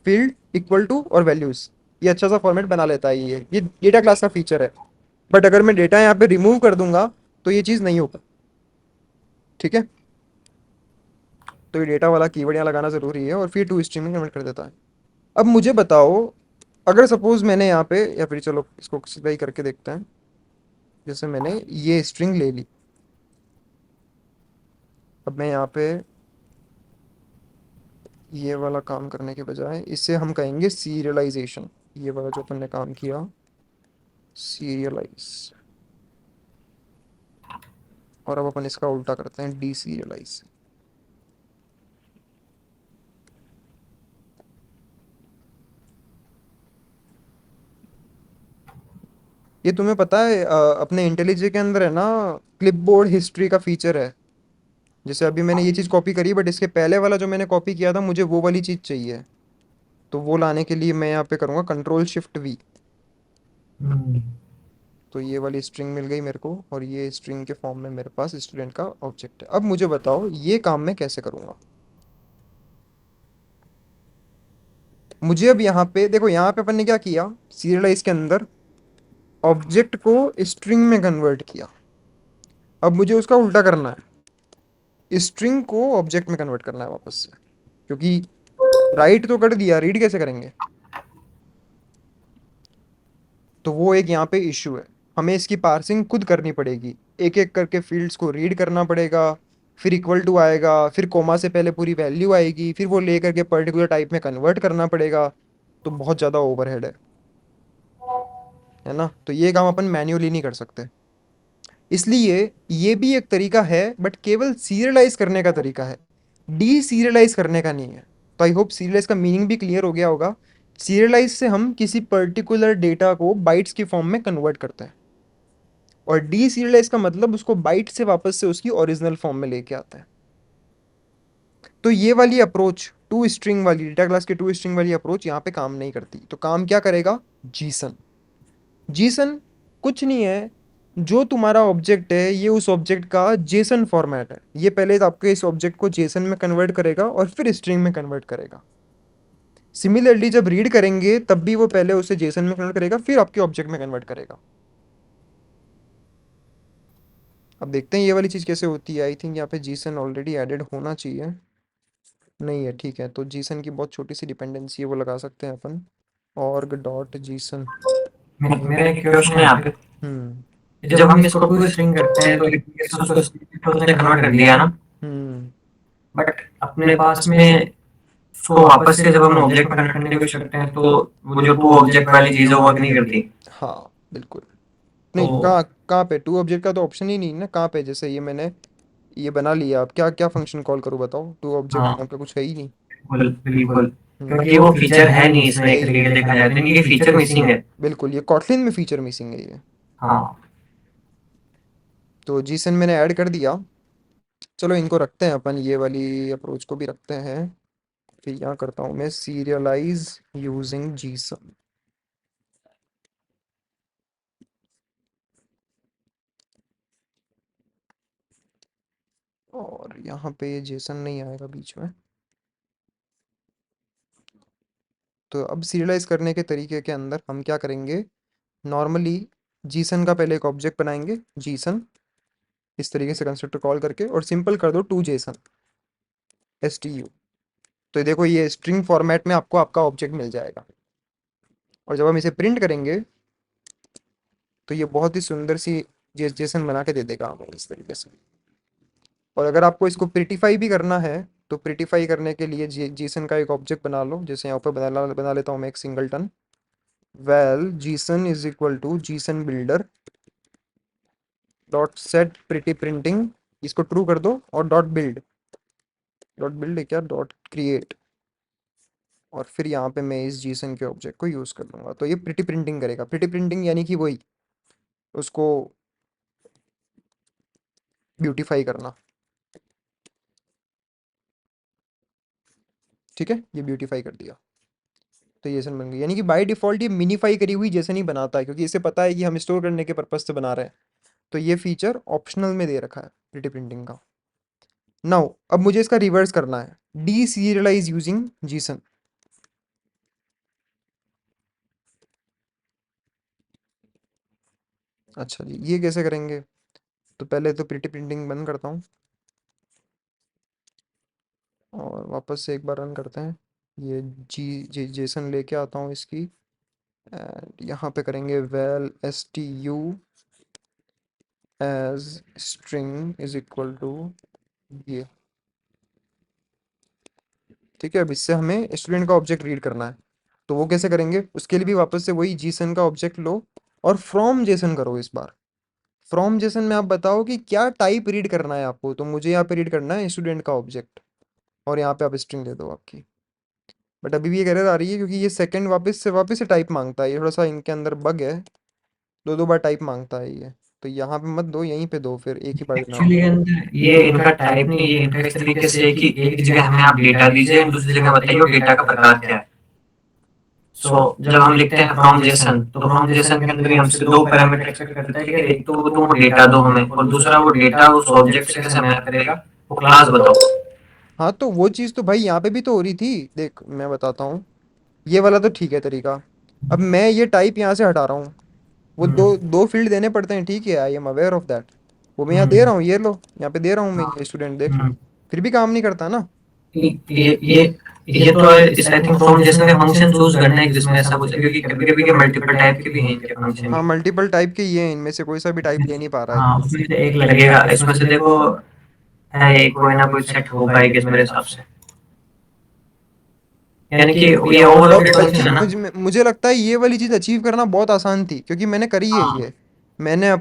फील्ड, इक्वल टू और वैल्यूज, ये अच्छा सा फॉर्मेट बना लेता है। ये डेटा क्लास का फीचर है। बट अगर मैं डेटा यहाँ पे रिमूव कर दूंगा तो ये चीज़ नहीं होगा, ठीक है। तो ये डेटा वाला कीवर्ड यहाँ लगाना ज़रूरी है और फिर टू स्ट्रिंग में कन्वर्ट कर देता है। अब मुझे बताओ, अगर सपोज मैंने यहाँ पे, या फिर चलो इसको सीधा ही करके देखते हैं, जैसे मैंने ये स्ट्रिंग ले ली, अब मैं यहाँ पे ये वाला काम करने के बजाय इसे हम कहेंगे सीरियलाइजेशन। ये वाला जो अपन ने काम किया, सीरियलाइज, और अब अपन इसका उल्टा करते हैं, डी सीरियलाइज। ये तुम्हें पता है अपने इंटेलिजे के अंदर है ना, क्लिपबोर्ड हिस्ट्री का फीचर है। जैसे अभी मैंने ये चीज़ कॉपी करी, बट इसके पहले वाला जो मैंने कॉपी किया था मुझे वो वाली चीज़ चाहिए। तो वो लाने के लिए मैं यहाँ पे करूँगा कंट्रोल शिफ्ट वी। हम्म। तो ये वाली स्ट्रिंग मिल गई मेरे को, और ये स्ट्रिंग के फॉर्म में मेरे पास स्टूडेंट का ऑब्जेक्ट है। अब मुझे बताओ ये काम मैं कैसे करूँगा। मुझे अब यहाँ पे देखो, यहाँ पे अपन ने क्या किया, सीरियलाइज के अंदर ऑब्जेक्ट को स्ट्रिंग में कन्वर्ट किया। अब मुझे उसका उल्टा करना है, स्ट्रिंग को ऑब्जेक्ट में कन्वर्ट करना है वापस से। क्योंकि राइट तो कर दिया, रीड कैसे करेंगे। तो वो एक यहाँ पे इश्यू है। हमें इसकी पार्सिंग खुद करनी पड़ेगी, एक एक करके फील्ड्स को रीड करना पड़ेगा, फिर इक्वल टू आएगा, फिर कोमा से पहले पूरी वैल्यू आएगी, फिर वो ले करके पर्टिकुलर टाइप में कन्वर्ट करना पड़ेगा। तो बहुत ज़्यादा ओवरहेड है ना। तो ये काम अपन मैन्युअली नहीं कर सकते। इसलिए ये भी एक तरीका है, बट केवल सीरियलाइज करने का तरीका है, डी सीरियलाइज करने का नहीं है। तो आई होप सीरियलाइज का मीनिंग भी क्लियर हो गया होगा। सीरियलाइज से हम किसी पर्टिकुलर डेटा को बाइट्स की फॉर्म में कन्वर्ट करते हैं, और डी सीरियलाइज का मतलब उसको बाइट से वापस से उसकी ओरिजिनल फॉर्म में लेके आता है। तो ये वाली अप्रोच, टू स्ट्रिंग वाली, डेटा क्लास के टू स्ट्रिंग वाली अप्रोच यहाँ पे काम नहीं करती। तो काम क्या करेगा, जीसन। जीसन कुछ नहीं है, जो तुम्हारा ऑब्जेक्ट है ये उस ऑब्जेक्ट का जेसन फॉर्मेट है। ये पहले तो आपके इस ऑब्जेक्ट को जेसन में कन्वर्ट करेगा और फिर स्ट्रिंग में कन्वर्ट करेगा। सिमिलरली जब रीड करेंगे तब भी वो पहले उसे जेसन में कन्वर्ट करेगा, फिर आपके ऑब्जेक्ट में कन्वर्ट करेगा। अब देखते हैं ये वाली चीज़ कैसे होती है। आई थिंक यहाँ पे जीसन ऑलरेडी एडेड होना चाहिए, नहीं है, ठीक है। तो जीसन की बहुत छोटी सी डिपेंडेंसी है, वो लगा सकते हैं अपन, ऑर्ग डॉट जीसन। मेरा एक क्वेश्चन है यहाँ पे। हम्म। जब हम इसको टू स्ट्रिंग करते हैं तो एक तरीके से उसको string में उसने कन्वर्ट कर दिया ना। हम्म। बट अपने पास में उसको वापस से जब हम ऑब्जेक्ट में कन्वर्ट करने की कोशिश करते हैं तो वो जो टू ऑब्जेक्ट वाली चीज है वो वर्क नहीं करती। हाँ बिल्कुल। तो नहीं, कहाँ कहाँ पे टू ऑब्जेक्ट का तो ऑप्शन ही नहीं ना, कहाँ पे। जैसे ये मैंने ये बना लिया, अब क्या क्या फंक्शन कॉल करूँ बताओ, टू ऑब्जेक्ट हाँ, नाम का कुछ है ही नहीं। बिल्कुल बिल्कुल। क्योंकि हम्म। वो फीचर है नहीं इसमें, है एक ही तरीके नहीं, से देखा जाए तो इनकी फीचर मिसिंग है। बिल्कुल ये कॉटलिन में फीचर मिसिंग है ये। हाँ। तो जीसन मैंने ऐड कर दिया। चलो इनको रखते हैं अपन, ये वाली अप्रोच को भी रखते हैं। फिर यहाँ करता हूँ मैं सीरियलाइज यूजिंग जीसन। और यहाँ पे ये जेसन नहीं आएगा बीच में। तो अब सीरियलाइज करने के तरीके के अंदर हम क्या करेंगे, नॉर्मली जीसन का पहले एक ऑब्जेक्ट बनाएंगे, जीसन, इस तरीके से कंस्ट्रक्टर कॉल करके, और सिंपल कर दो टू जेसन, STU। तो देखो ये स्ट्रिंग फॉर्मेट में आपको आपका ऑब्जेक्ट मिल जाएगा। और जब हम इसे प्रिंट करेंगे तो ये बहुत ही सुंदर सी जेसन बना के दे देगा हमें इस तरीके से। और अगर आपको इसको प्रिटिफाई भी करना है तो प्रिटिफाई करने के लिए जीसन का एक ऑब्जेक्ट बना लो। जैसे यहाँ पर बना लेता हूँ मैं एक singleton, val Gson is equal to Gson builder dot set pretty printing, इसको ट्रू कर दो, और डॉट बिल्ड क्या, डॉट क्रिएट, और फिर यहाँ पे मैं इस जीसन के ऑब्जेक्ट को यूज़ कर लूँगा। तो ये प्रिटी प्रिंटिंग करेगा। प्रिटी प्रिंटिंग यानी कि वही उसको ब्यूटीफाई करना। ठीक है, ये ब्यूटीफाई कर दिया तो जेसन बन गई। यानी कि बाय डिफॉल्ट ये मिनीफाई करी हुई जेसन ही बनाता है, क्योंकि इसे पता है कि हम स्टोर करने के पर्पज से बना रहे हैं। तो ये फीचर ऑप्शनल में दे रखा है प्रिटी प्रिंटिंग का। नाउ अब मुझे इसका रिवर्स करना है, डी सीरियलाइज यूजिंग जीसन। अच्छा जी, ये कैसे करेंगे? तो पहले तो प्रिटी प्रिंटिंग बंद करता हूँ और वापस से एक बार रन करते हैं। ये जेसन लेके आता हूँ इसकी, एंड यहाँ पे करेंगे val STU as string is equal to ये। ठीक है, अब इससे हमें स्टूडेंट का ऑब्जेक्ट रीड करना है। तो वो कैसे करेंगे? उसके लिए भी वापस से वही जीसन का ऑब्जेक्ट लो और फ्रॉम जेसन करो इस बार। फ्रॉम जेसन में आप बताओ कि क्या टाइप रीड करना है आपको। तो मुझे यहाँ पे रीड करना है स्टूडेंट का ऑब्जेक्ट, और यहाँ पे आप स्ट्रिंग दे दो आपकी। बट अभी भी ये एरर आ रही है, क्योंकि ये सेकंड वापस से टाइप मांगता है। ये थोड़ा सा इनके अंदर बग है, दो दो बार टाइप मांगता है ये। तो यहाँ पे मत दो, यहीं पे दो, फिर एक ही बार देना एक्चुअली होगा। अंदर ये इनका टाइप नहीं, ये इनका इस तरीके से है कि एक जगह हमें आप डेटा दीजिए, दूसरी जगह बताइए वो डेटा का प्रकार क्या है। सो जब हम लिखते हैं फ्रॉम जेसन, तो फ्रॉम जेसन के अंदर भी हमसे दो पैरामीटर एक्सपेक्ट करता है कि एक तो वो तुम डेटा दो हमें, और दूसरा वो डेटा उस ऑब्जेक्ट से कैसे मैप करेगा, वो क्लास बताओ। हाँ, तो वो चीज़ तो भाई यहाँ पे भी तो हो रही थी। देख मैं बताता हूँ, ये वाला तो ठीक है तरीका। अब मैं ये टाइप यहाँ से हटा रहा हूँ। वो हम्म, दो दो फील्ड देने पड़ते हैं, ठीक है, I am aware of that. वो मैं यहाँ दे हम्म, रहा हूँ, ये लो, यहाँ पे दे रहा हूँ मैं, हाँ, ये स्टूडेंट देख लो। हम्म। फिर भी काम नहीं करता ना। ये तो इस आई थिंक फ्रॉम जेसन का फंक्शन चूज करना है जिसमें ऐसा कुछ है, क्योंकि कभी कभी के मल्टीपल टाइप के भी हैं इनके फंक्शन हाँ, ये। मल्टीपल टाइप के ये हैं, इनमें से कोई सा भी टाइप ले नहीं पा रहा है। हाँ, उसमें से एक लगेगा, इसमें से देखो है कोई ना कोई सेट होगा ही मेरे हिसाब से। यानी कि ये ओवरलोडेड फंक्शन है ना। मुझे लगता है ये वाली चीज़ अचीव करना बहुत आसान थी, क्योंकि मैंने करी है हाँ, ये। मैंने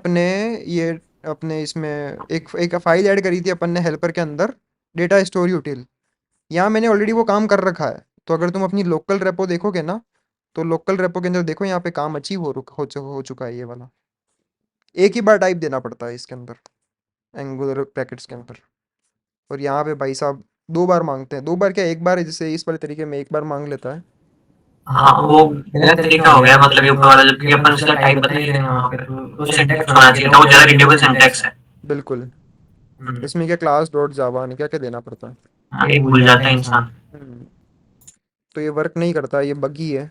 ये अपने इसमें एक एक फाइल ऐड करी थी अपन ने हेल्पर के अंदर, डेटा स्टोर यूटिल। यहाँ मैंने ऑलरेडी वो काम कर रखा है। तो अगर तुम अपनी लोकल रेपो देखोगे ना, तो लोकल रेपो के अंदर देखो, यहाँ पे काम अचीव हो चुका है ये वाला। एक ही बार टाइप देना पड़ता है इसके अंदर, एंगुलर ब्रैकेट्स के अंदर। और यहाँ पे भाई साहब दो बार मांगते हैं। दो बार क्या, एक बार, जैसे इस वाले तरीके में एक बार मांग लेता है। हाँ, वो गलत तरीका हो गया, मतलब ये ऊपर वाला, जबकि अपन इसका टाइप बता ही रहे हैं वहाँ पे, तो सिंटैक्स होना चाहिए था, वो ज्यादा रीडेबल सिंटैक्स है। बिल्कुल। हम्म। इसमें क्या क्लास डॉट जावा ने क्या क्या देना पड़ता है। हाँ, ये भूल जाता है इंसान। हम्म, तो ये वर्क नहीं करता, ये बगी है।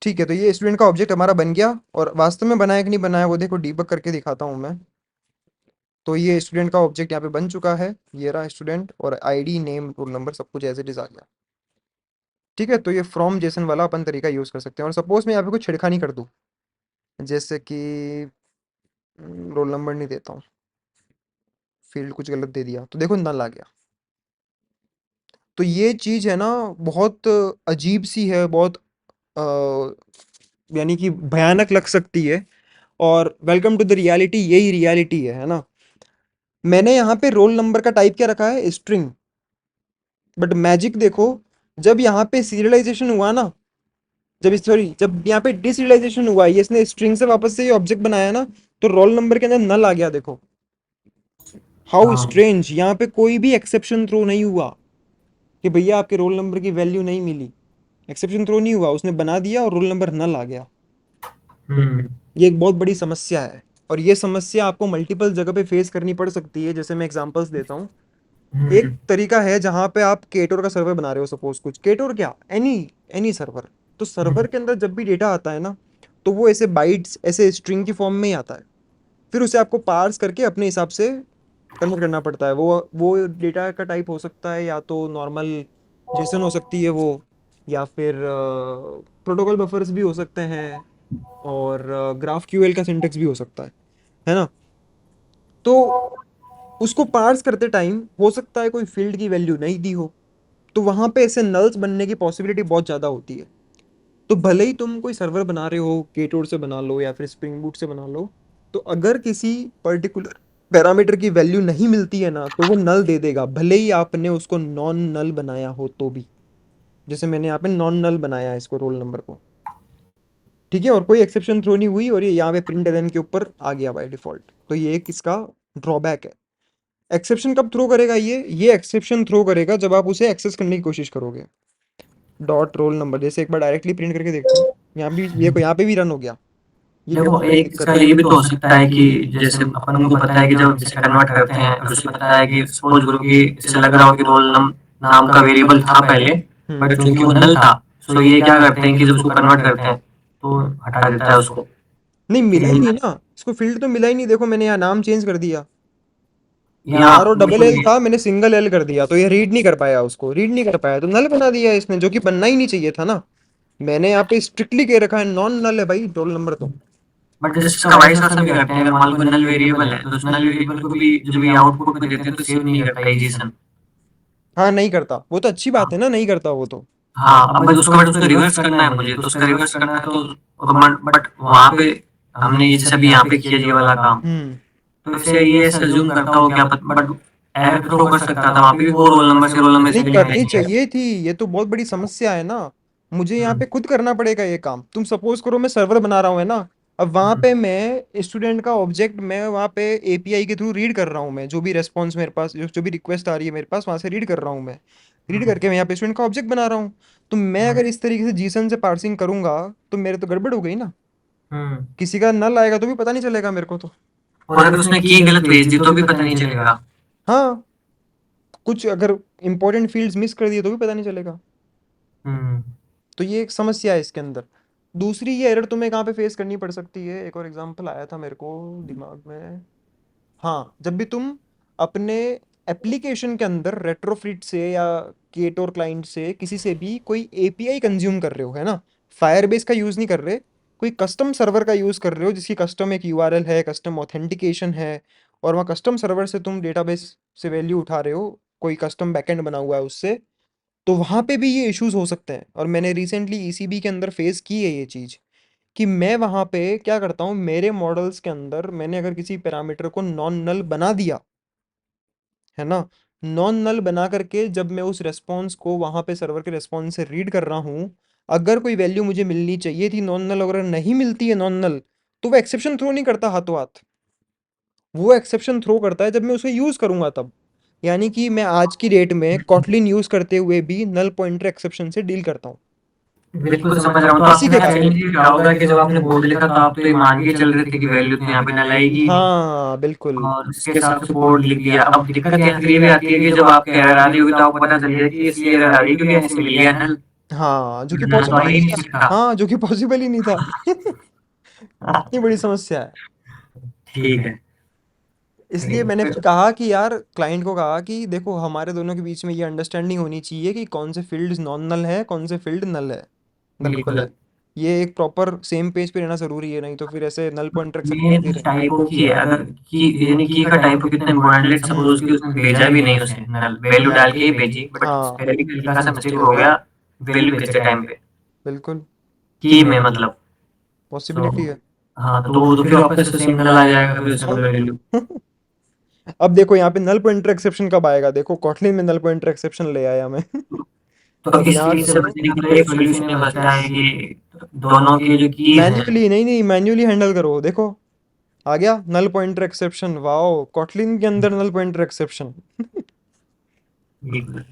ठीक है, तो ये स्टूडेंट का ऑब्जेक्ट हमारा बन गया। और वास्तव में बनाया कि नहीं बनाया वो देखो, डीबग करके दिखाता हूँ मैं। तो ये स्टूडेंट का ऑब्जेक्ट यहाँ पे बन चुका है। ये रहा स्टूडेंट, और आईडी नेम रोल नंबर सब कुछ एज इट इज आ गया। ठीक है, तो ये फ्रॉम जेसन वाला अपन तरीका यूज़ कर सकते हैं। और सपोज मैं यहाँ पे कुछ छिड़खानी कर दूँ, जैसे कि रोल नंबर नहीं देता हूँ, फील्ड कुछ गलत दे दिया, तो देखो नल आ गया। तो ये चीज़ है ना, बहुत अजीब सी है, बहुत यानी कि भयानक लग सकती है। और वेलकम टू द रियलिटी, यही रियलिटी है ना। मैंने यहाँ पे रोल नंबर का टाइप क्या रखा है, स्ट्रिंग। बट मैजिक देखो, जब यहाँ पे सीरियलाइजेशन हुआ ना, जब यहाँ पे डिसीरियलाइजेशन हुआ, ये इसने स्ट्रिंग से वापस से ये ऑब्जेक्ट बनाया ना, तो रोल नंबर के अंदर नल आ गया। देखो हाउ हाँ। स्ट्रेंज, यहाँ पे कोई भी एक्सेप्शन थ्रो नहीं हुआ कि भैया आपके रोल नंबर की वैल्यू नहीं मिली। एक्सेप्शन थ्रो नहीं हुआ, उसने बना दिया और रोल नंबर नल आ गया। हम्म, ये एक बहुत बड़ी समस्या है। और ये समस्या आपको मल्टीपल जगह पे फेस करनी पड़ सकती है। जैसे मैं एग्जांपल्स देता हूँ। एक हम्म, तरीका है जहाँ पे आप केटोर का सर्वर बना रहे हो, सपोज कुछ केटोर क्या, एनी एनी सर्वर, तो सर्वर के अंदर जब भी डेटा आता है ना, तो वो ऐसे बाइट्स, ऐसे स्ट्रिंग की फॉर्म में ही आता है। फिर उसे आपको पार्स करके अपने हिसाब से कन्वर्ट करना पड़ता है। वो डेटा का टाइप हो सकता है या तो नॉर्मल जेसन हो सकती है वो, या फिर प्रोटोकॉल बफर्स भी हो सकते हैं, और ग्राफ क्यूएल का सिंटेक्स भी हो सकता है ना। तो उसको पार्स करते टाइम हो सकता है कोई फील्ड की वैल्यू नहीं दी हो, तो वहां पे ऐसे नल्स बनने की पॉसिबिलिटी बहुत ज़्यादा होती है। तो भले ही तुम कोई सर्वर बना रहे हो, केटोर से बना लो या फिर स्प्रिंग बूट से बना लो, तो अगर किसी पर्टिकुलर पैरामीटर की वैल्यू नहीं मिलती है ना, तो वो नल दे देगा, भले ही आपने उसको नॉन नल बनाया हो तो भी। जैसे मैंने यहाँ पे नॉन नल बनाया है इसको, रोल नंबर को, ठीक है, और कोई एक्सेप्शन थ्रो नहीं हुई, और ये यहाँ पे प्रिंट एलन के ऊपर आ गया बाय डिफॉल्ट। तो ये एक इसका ड्रॉबैक है। एक्सेप्शन कब थ्रो करेगा ये एक्सेप्शन थ्रो करेगा जब आप उसे एक्सेस करने की कोशिश करोगे। डॉट रोल नंबर, जैसे एक बार डायरेक्टली प्रिंट करके देखते हैं, यहाँ भी ये यहाँ पे भी रन हो गया। ये देखो कैसे एक दिक्कत इसका है? ये भी तो हो सकता है कि जैसे अपन को पता है कि जब जैसे कन्वर्ट करते हैं और उसे पता है कि सपोज करो कि इसे लग रहा हो कि रोल नाम का वेरिएबल था पहले, हम्म। बट चूंकि वो नल था, सो ये क्या करते हैं कि जब उसको कन्वर्ट करते हैं तो हटा देता है उसको। नहीं, कि मिला ही नहीं, नहीं ना, इसको फील्ड तो मिला ही नहीं। देखो मैंने यहाँ नाम चेंज कर दिया, ये या आर और डबल एल था, मैंने सिंगल एल कर दिया, तो ये रीड नहीं कर पाया, उसको रीड नहीं कर पाया, तो नल बना दिया इसने, जो कि बनना ही नहीं चाहिए था ना। मैंने यहाँ पे स्ट्रिक्टली कह रखा है नॉन नल है भाई रोल नंबर तो। बट जैसे इसका वाइस वर्सा भी करते हैं, अगर मान लो कोई नल वेरिएबल है तो उस नल वेरिएबल को भी जब ये आउटपुट में देते हैं तो सेव नहीं करता ये जीसन। हाँ नहीं करता, वो तो अच्छी बात है ना, नहीं करता वो तो। हाँ, अब भाई उसको बट उसको रिवर्स करना है मुझे, तो उसका रिवर्स करना है तो बट वहां पे हमने ये जैसे अभी यहाँ पे किया ये वाला काम, हम्म। तो इसे ये ऐसे अज्यूम करता हो क्या पता, बट एरर थ्रो कर सकता था वहां पे भी, वो रोल नंबर से रोल नंबर नहीं से लिंक करनी नहीं है। चाहिए थी, ये तो बहुत बड़ी समस्या है ना। मुझे यहाँ हम्म, पे खुद करना पड़ेगा ये काम। तुम सपोज करो मैं सर्वर बना रहा हूँ, है ना, अब वहां हम्म, पे मैं स्टूडेंट का ऑब्जेक्ट, मैं वहां पे एपीआई के थ्रू रीड कर रहा हूँ, मैं जो भी रेस्पॉन्स मेरे पास, जो भी रिक्वेस्ट आ रही है मेरे पास, वहां से रीड कर रहा हूँ मैं। रीड हम्म, करके मैं यहाँ पे स्टूडेंट का ऑब्जेक्ट बना रहा हूँ। तो मैं हम्म, अगर इस तरीके से जीसन से पार्सिंग करूंगा, तो मेरे तो गड़बड़ हो गई ना। हम्म। किसी का नल आएगा तो भी पता नहीं चलेगा मेरे को तो। और अगर उसने की गलत भेज दी तो भी पता नहीं चलेगा। हाँ, कुछ अगर इंपॉर्टेंट फील्ड्स मिस कर दिए तो भी पता नहीं चलेगा। हम्म, तो ये एक समस्या है इसके अंदर। दूसरी ये एरर तुम्हें कहाँ पे फेस करनी पड़ सकती है, एक और एग्जांपल आया था मेरे को दिमाग में। हाँ, जब भी तुम अपने एप्लीकेशन के अंदर रेट्रोफिट से या केटोर क्लाइंट से किसी से भी कोई एपीआई कंज्यूम कर रहे हो, है ना, फायरबेस का यूज़ नहीं कर रहे, कोई कस्टम सर्वर का यूज़ कर रहे हो जिसकी कस्टम एक यूआरएल है, कस्टम ऑथेंटिकेशन है, और वहाँ कस्टम सर्वर से तुम डेटाबेस से वैल्यू उठा रहे हो, कोई कस्टम बैकएंड बना हुआ है उससे, तो वहाँ पे भी ये इश्यूज हो सकते हैं। और मैंने रिसेंटली ईसीबी के अंदर फेस की है ये चीज़, कि मैं वहाँ पे क्या करता हूँ, मेरे मॉडल्स के अंदर मैंने अगर किसी पैरामीटर को नॉन नल बना दिया, है ना, नॉन नल बना करके जब मैं उस रेस्पॉन्स को वहाँ पे सर्वर के रेस्पॉन्स से रीड कर रहा हूँ, अगर कोई वैल्यू मुझे मिलनी चाहिए थी नॉन नल, अगर नहीं मिलती है नॉन नल, तो वो एक्सेप्शन थ्रो नहीं करता हाथों हाथ। वो एक्सेप्शन थ्रो करता है जब मैं उसे यूज़ करूंगा तब। यानी कि मैं आज की डेट में कॉटलिन यूज़ करते हुए भी नल पॉइंटर एक्सेप्शन से डील करता हूँ। बिल्कुल समझ रहा हूँ। तो किसी आपके के साथ कारण। चैलेंज ये रहा होगा कि जब आपने कोड लिखा तो आप तो ये मान के चल रहे थे कि वैल्यू तो यहाँ पे नल आएगी ही नहीं, हाँ बिल्कुल। और इसके हिसाब से कोड लिख दिया। अब दिक्कत यहाँ फिर ये भी आती है कि जब आपकी एरर आ रही होगी तो आपको पता चल जाए कि इसलिए एरर आ रही है क्योंकि ऐसे मिल गया नल, हाँ, जो कि नल तो आ पॉसिबल ही ही नहीं नहीं था। सकता। हाँ, जो कि पॉसिबल ही नहीं था। इतनी बड़ी समस्या है। ठीक है। इसलिए मैंने कहा कि यार, क्लाइंट को कहा कि देखो, हमारे दोनों के बीच में ये अंडरस्टैंडिंग होनी चाहिए कि कौन से फील्ड नॉन नल है, कौन से फील्ड नल है, नलेबल बिल्कुल। है। ये एक प्रॉपर सेम पेज पे रहना जरूरी है, नहीं तो फिर ऐसे नल पॉइंटर एक्सेप्शन ये होते ही रहेंगे। टाइपो की है, अगर की यानी की का टाइपो कितना इम्पोर्टेंट, लेट हम्म। सपोज कि उसने भेजा भी नहीं, उसे नल वैल्यू डाल के ही भेजी, बट हाँ पहले भी हल्का सा मिस्टेक हो गया वैल्यू भेजते टाइम पे, बिल्कुल, की में मतलब। सो पॉसिबिलिटी है। हाँ, तो फिर वापस से सेम नल आ जाएगा फिर उसमें वैल्यू। अब देखो यहाँ पे नल पॉइंटर एक्सेप्शन कब आएगा, देखो कॉटलिन में नल पॉइंटर एक्सेप्शन ले आया मैं। तो अब इस यहाँ चीज से करो, बचने के लिए एक सोल्यूशन ये बचता है कि दोनों की जो कीज हैं। मैन्युअली, नहीं नहीं, मैन्युअली हैंडल करो, देखो आ गया null pointer exception, wow, Kotlin के अंदर नल पॉइंटर एक्सेप्शन। बिल्कुल।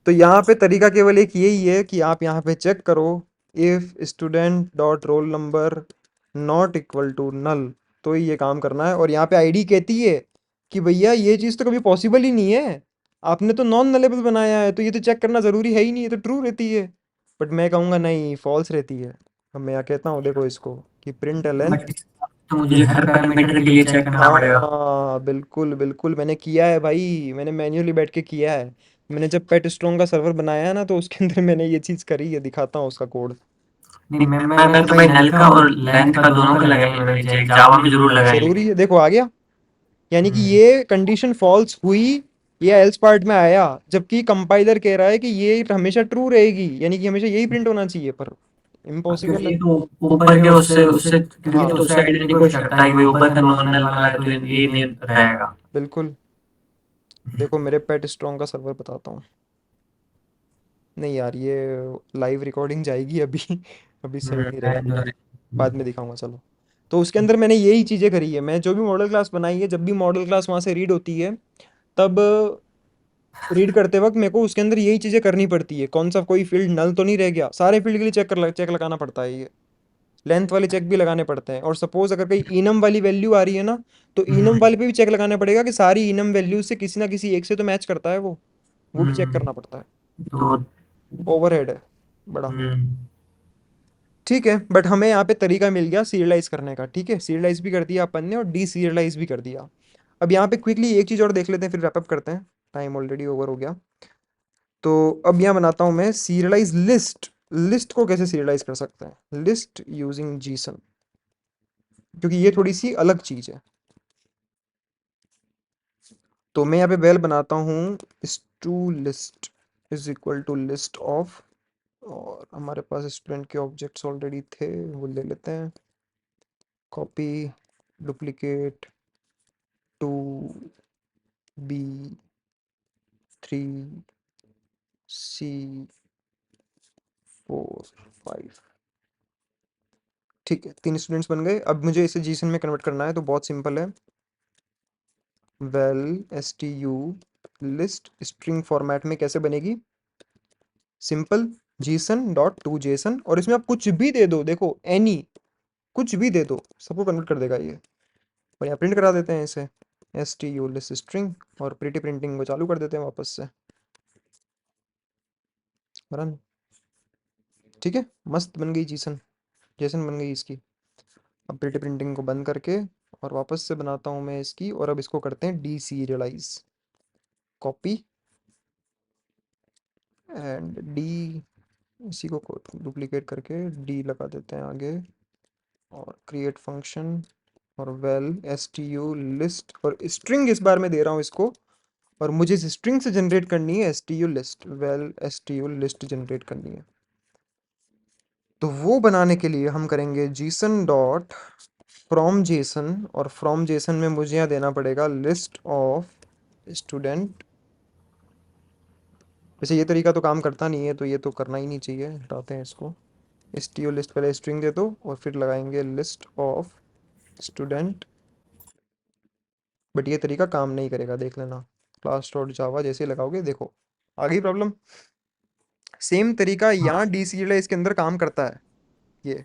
तो यहाँ पे तरीका केवल एक यही है कि आप यहाँ पे चेक करो, if student dot roll number not equal to null, तो ही ये काम करना है। और यहाँ पे आईडी कहती है कि भैया ये चीज़ तो कभी पॉसिबल ही नहीं है, आपने तो नॉन नलेबल बनाया है, तो ये तो चेक करना ज़रूरी है ही नहीं, ये तो ट्रू रहती है। बट मैं कहूँगा नहीं, फॉल्स रहती है। अब मैं क्या कहता हूँ, देखो इसको कि प्रिंट एलन। बट तो मुझे हर पैरामीटर के लिए चेक करना पड़ेगा। हाँ बिल्कुल बिल्कुल, मैंने किया है भाई, मैंने मैन्युअली बैठ के किया है। मैंने जब पेट स्ट्रॉन्ग का सर्वर बनाया है ना, तो उसके अंदर मैंने ये चीज़ करी है, दिखाता हूँ उसका कोड। नहीं, मैं तो भाई नल का और लेंथ का दोनों का लगाई है मैंने चेक, जावा में जरूर लगाई है। जरूरी है, देखो आ गया। यानी कि हम्म, ये कंडीशन फॉल्स हुई, ये एल्स पार्ट में आया, जबकि कंपाइलर कह रहा है कि ये हमेशा ट्रू रहेगी, यानी कि हमेशा यही प्रिंट होना चाहिए, पर क्योंकि इम्पॉसिबल है। ये तो ऊपर के उससे उससे क्योंकि हाँ तो उससे आइडेंटिटी को करता है कि भाई ऊपर का नॉन नल वाला है तो ये नहीं रहेगा। बिल्कुल। देखो मेरे पेट स्ट्रॉन्ग का सर्वर बताता हूँ। नहीं यार, ये लाइव रिकॉर्डिंग जाएगी अभी। अभी सही नहीं रहेगा, रहने दो, बाद में दिखाऊंगा चलो। तो उसके अंदर मैंने यही चीज़ें करी है, मैं जो भी मॉडल क्लास बनाई है, जब भी मॉडल क्लास वहाँ से रीड होती है, तब रीड करते वक्त मेरे को उसके अंदर यही चीज़ें करनी पड़ती है, कौन सा कोई फील्ड नल तो नहीं रह गया, सारे फील्ड के लिए चेक लगाना पड़ता है ये। लेंथ वाले चेक भी लगाने पड़ते हैं, और सपोज अगर कोई इनम वाली वैल्यू आ रही है ना, तो इनम हम्म, वाले पे भी चेक लगाना पड़ेगा कि सारी इनम वैल्यू से किसी ना किसी एक से तो मैच करता है वो भी चेक हम्म, करना पड़ता है। तो ओवरहेड है बड़ा। हम्म, ठीक है, बट हमें यहाँ पे तरीका मिल गया सीरियलाइज करने का। ठीक है, सीरियलाइज भी कर दिया अपन ने और डी सीरियलाइज भी कर दिया। अब यहाँ पे क्विकली एक चीज़ और देख लेते हैं, फिर रैपअप करते हैं, टाइम ऑलरेडी ओवर हो गया। तो अब यहाँ बनाता हूँ मैं सीरियलाइज लिस्ट। लिस्ट को कैसे सीरियलाइज कर सकते हैं, लिस्ट यूजिंग जीसन, क्योंकि ये थोड़ी सी अलग चीज़ है। तो मैं यहाँ पे वेल बनाता हूँ to list is equal to list of, और हमारे पास स्टूडेंट के ऑब्जेक्ट्स ऑलरेडी थे, वो ले लेते हैं। Copy, duplicate, two, B, three, C, four, five. ठीक है, 3 स्टूडेंट्स बन गए। अब मुझे इसे जीसन में कन्वर्ट करना है, तो बहुत सिंपल है। Well S T U list string format में कैसे बनेगी, simple, Jason dot to Jason, और इसमें आप कुछ भी दे दो, देखो एनी, कुछ भी दे दो, सबको कन्वर्ट कर देगा ये। और यहाँ प्रिंट करा देते हैं इसे, S T U list string, और प्रिटी प्रिंटिंग को चालू कर देते हैं वापस से, रन। ठीक है, मस्त बन गई जीसन, जेसन बन गई इसकी। अब प्रिटी प्रिंटिंग को बंद करके और वापस से बनाता हूँ मैं इसकी, और अब इसको करते हैं D serialised. Copy and D, इसी को डुप्लीकेट करके डी लगा देते हैं आगे, और क्रिएट फंक्शन, और well S T U list, और स्ट्रिंग इस बार मैं दे रहा हूँ इसको, और मुझे इस स्ट्रिंग से जनरेट करनी है S T U list, well S T U list generate करनी है। तो वो बनाने के लिए हम करेंगे जीसन डॉट फ्रॉम जेसन, और फ्रॉम जेसन में मुझे यहाँ देना पड़ेगा लिस्ट ऑफ स्टूडेंट। वैसे ये तरीका तो काम करता नहीं है, तो ये तो करना ही नहीं चाहिए, हटाते हैं इसको। एस टी ओ लिस्ट पहले स्ट्रिंग दे दो, और फिर लगाएंगे लिस्ट ऑफ स्टूडेंट। बट ये तरीका काम नहीं करेगा, देख लेना। क्लास डॉट जावा जैसे ही लगाओगे, देखो आ गई प्रॉब्लम। सेम तरीका यहाँ डी सी एल इसके अंदर काम करता है ये,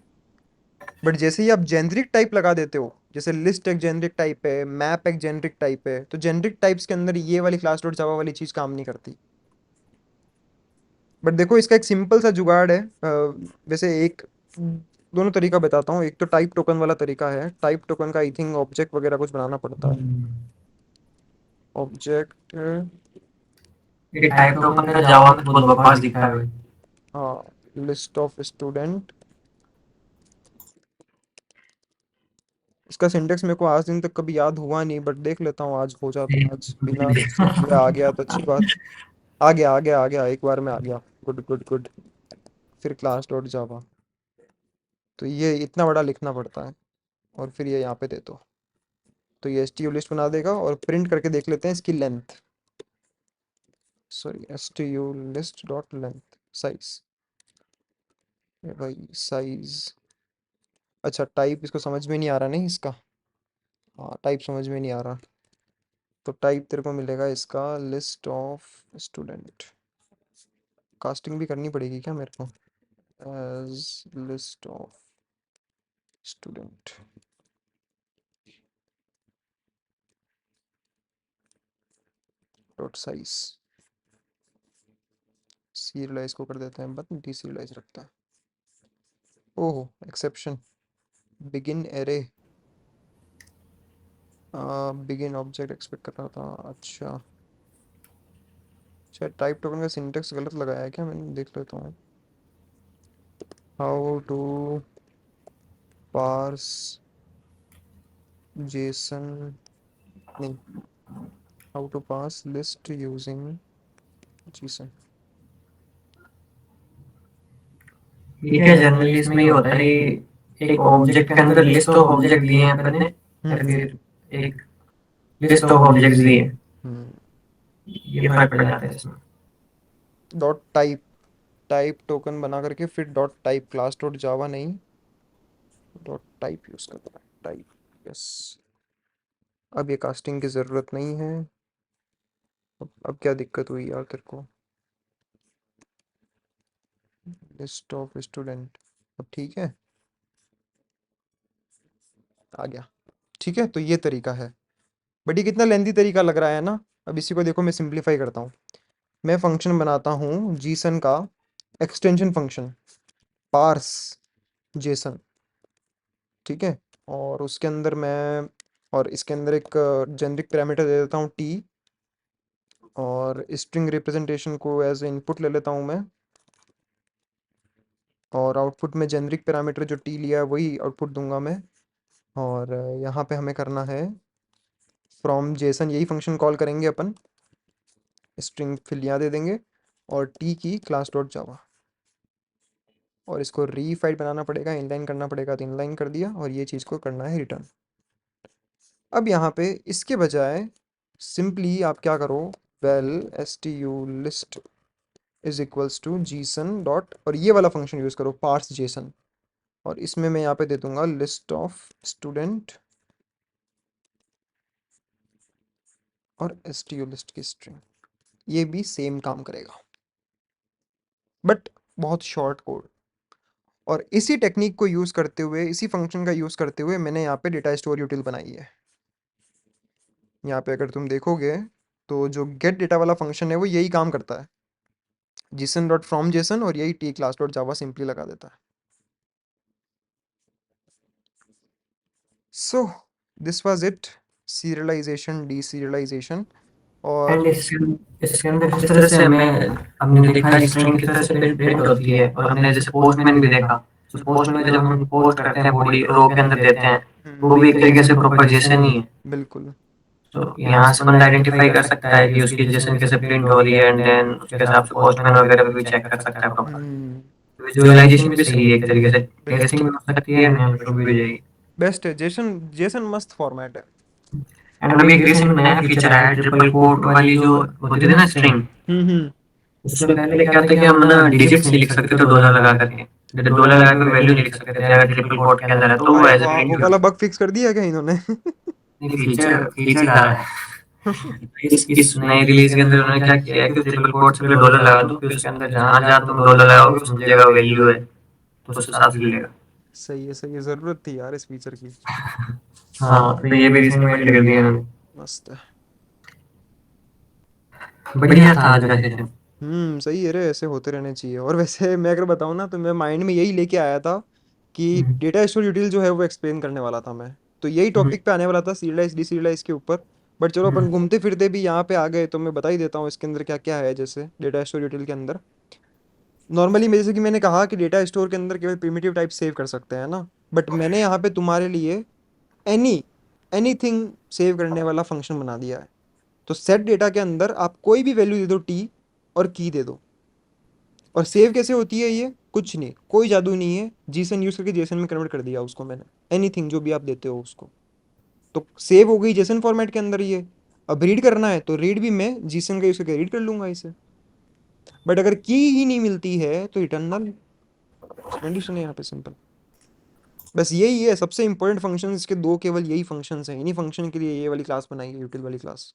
बट जैसे ही आप जेनरिक टाइप लगा देते हो, जैसे लिस्ट एक जेनरिक टाइप है, मैप एक जेनरिक टाइप है, तो जेनरिक टाइप्स के अंदर ये वाली क्लास डॉट जावा वाली चीज़ काम नहीं करती। बट देखो इसका एक सिंपल सा जुगाड़ है। वैसे एक, दोनों तरीका बताता हूँ। एक तो टाइप टोकन वाला तरीका है, टाइप टोकन का आई थिंक ऑब्जेक्ट वगैरह कुछ बनाना पड़ता है। हम्म। ऑब्जेक्ट, ये टाइप टोकन का जावा में तो बहुत बकवास दिखता है भाई। हाँ, लिस्ट ऑफ स्टूडेंट। इसका सिंटेक्स मेरे को आज दिन तक कभी याद हुआ नहीं, बट देख लेता हूँ, आज हो जाता, आज बिना सोचे हुए आ गया तो अच्छी बात। आ गया, एक बार में आ गया। Good good good. फिर क्लास डॉट जावा, तो ये इतना बड़ा लिखना पड़ता है, और फिर ये यहाँ पे दे दो, तो ये एस टी यू लिस्ट बना देगा। और प्रिंट करके देख लेते हैं इसकी length, sorry S T U list dot length, size, भाई साइज। अच्छा, टाइप इसको समझ में नहीं आ रहा, नहीं इसका, हाँ टाइप समझ में नहीं आ रहा, तो टाइप तेरे को मिलेगा इसका लिस्ट ऑफ स्टूडेंट। कास्टिंग भी करनी पड़ेगी क्या मेरे को, as list of student dot size, serialize को कर देते हैं बट डीसीरियलाइज रखता है। Oh exception, begin array, begin object expect कर रहा था। अच्छा शायद टाइप टोकन का सिंटेक्स गलत लगाया है क्या, मैंने देख लेता हूँ। हाउ टू पार्स जेसन, नहीं, how to parse list using JSON. ये क्या जनरली इसमें ये होता है कि एक ऑब्जेक्ट के अंदर लिस्ट ऑफ ऑब्जेक्ट दिए हैं अपन ने, या हम्म फिर एक लिस्ट ऑफ ऑब्जेक्ट्स दिए हैं, हम्म। ये फर्क पड़ जाता है इसमें। डॉट टाइप, टाइप टोकन बना करके फिर डॉट टाइप, क्लास डॉट जावा नहीं, डॉट टाइप यूज करना है, टाइप। यस, अब ये कास्टिंग की ज़रूरत नहीं है। अब क्या दिक्कत हुई यार तेरे को, लिस्ट ऑफ स्टूडेंट, अब ठीक है, आ गया। ठीक है, तो ये तरीका है, बट ये कितना लेंदी तरीका लग रहा है ना। अब इसी को देखो मैं सिंप्लीफाई करता हूँ। मैं फंक्शन बनाता हूँ जीसन का, एक्सटेंशन फंक्शन, पार्स जेसन, ठीक है। और उसके अंदर मैं, और इसके अंदर एक जेनरिक पैरामीटर दे देता हूँ टी, और स्ट्रिंग रिप्रेजेंटेशन को एज इनपुट ले लेता हूँ मैं, और आउटपुट में जेनरिक पैरामीटर जो टी लिया है वही आउटपुट दूंगा मैं। और यहाँ पे हमें करना है फ्रॉम जेसन, यही फंक्शन कॉल करेंगे अपन, स्ट्रिंग फिर यहाँ दे देंगे, और टी की क्लास डॉट जावा, और इसको रीफाइल बनाना पड़ेगा, इनलाइन करना पड़ेगा तो इनलाइन कर दिया, और ये चीज़ को करना है रिटर्न। अब यहाँ पे इसके बजाय सिंपली आप क्या करो, val S T U list is equals to Gson dot, और ये वाला फंक्शन यूज़ करो पार्स जेसन, और इसमें मैं यहाँ पे दे दूंगा लिस्ट ऑफ स्टूडेंट और एस टी यू लिस्ट की स्ट्रिंग। ये भी सेम काम करेगा बट बहुत शॉर्ट कोड। और इसी टेक्निक को यूज़ करते हुए, इसी फंक्शन का यूज़ करते हुए मैंने यहाँ पे डेटा स्टोर यूटिल बनाई है। यहाँ पे अगर तुम देखोगे तो जो गेट डेटा वाला फंक्शन है वो यही काम करता है, जेसन डॉट फ्रॉम जेसन, और यही T class dot Java simply लगा देता है। So this was it, serialization deserialization. और एंड इसके अंदर किस तरह से हमें, हमने देखा स्ट्रिंग किस तरह से प्रिंट होती है, और हमने जैसे पोस्टमैन भी देखा, तो पोस्टमैन जब हम पोस्ट करते हैं बॉडी रो के अंदर देते हैं, वो भी एक तरीके से प्रोपगेशन ही है। बिल्कुल। तो यहाँ से बंदा आइडेंटिफाई कर सकता है कि उसकी जेसन कैसे प्रिंट हो रही है, एंड देन उसके हिसाब से पोस्टमैन वगैरह भी चेक कर सकता है प्रॉपर। हम्म, विजुअलाइजेशन भी सही है एक तरीके से, टेस्टिंग बिल्कुल। भी हो सकती है एंड इम्प्रूव भी हो जाएगी। बेस्ट है जेसन, जेसन मस्त फॉर्मेट है। एंड अभी एक रिसेंट नया फीचर आया है, ट्रिपल कोट वाली जो होती थी ना स्ट्रिंग, हम्म। उसमें पहले क्या था कि हम ना डिजिट्स नहीं लिख सकते थे डॉलर लगा करके, डॉलर लगा के वैल्यू नहीं लिख सकते थे अगर ट्रिपल कोट के अंदर है, तो वो अरे एज ए वाह, वो प्रिंट वाला बग फिक्स कर दिया क्या इन्होंने? फीचर फीचर डाला है। इस नई रिलीज के अंदर उन्होंने क्या किया है कि ट्रिपल कोट से पहले डॉलर लगा दो, फिर उसके अंदर जहां जहां तुम डॉलर लगाओगे उसमें मिलेगा वैल्यू है, तो उस हिसाब से मिलेगा। सही है, ज़रूरत थी यार इस फीचर की। हाँ, तो ये भी रिसेंट में ऐड कर दिया इन्होंने। मस्त है। बढ़िया था आज का सेशन। सही है रे, ऐसे होते रहने चाहिए। और वैसे मैं अगर बताऊँ ना तो मैं माइंड में यही लेके आया था कि डेटा स्टोर यूटिल जो है वो एक्सप्लेन करने वाला था मैं, तो यही टॉपिक पे आने वाला था, सीरियलाइज डीसीरियलाइज के ऊपर। बट चलो अपन घूमते फिरते भी यहाँ पे आ गए तो मैं बता ही देता हूँ इसके अंदर क्या क्या है। जैसे डेटा स्टोर यूटिल के अंदर नॉर्मली, जैसे कि मैंने कहा कि डेटा स्टोर के अंदर केवल प्रिमिटिव टाइप सेव कर सकते हैं ना, बट मैंने यहाँ पे तुम्हारे लिए एनी एनीथिंग सेव करने वाला फंक्शन बना दिया है। तो सेट डेटा के अंदर आप कोई भी वैल्यू दे दो टी, और की दे दो, और सेव कैसे होती है ये, कुछ नहीं, कोई जादू नहीं है, जीसन यूज करके जेसन में कन्वर्ट कर दिया उसको मैंने, एनीथिंग जो भी आप देते हो उसको, तो सेव हो गई जेसन फॉर्मेट के अंदर ये। अब रीड करना है तो रीड भी मैं जीसन का यूज करके रीड कर लूंगा इसे। बट अगर की ही नहीं मिलती है तो इटर्नल कंडीशन है यहाँ पे, सिंपल। बस यही है सबसे इंपॉर्टेंट फंक्शन, इसके दो केवल यही फंक्शंस हैं, इन्हीं फंक्शन के लिए ये वाली क्लास बनाई है, यूटिल वाली क्लास।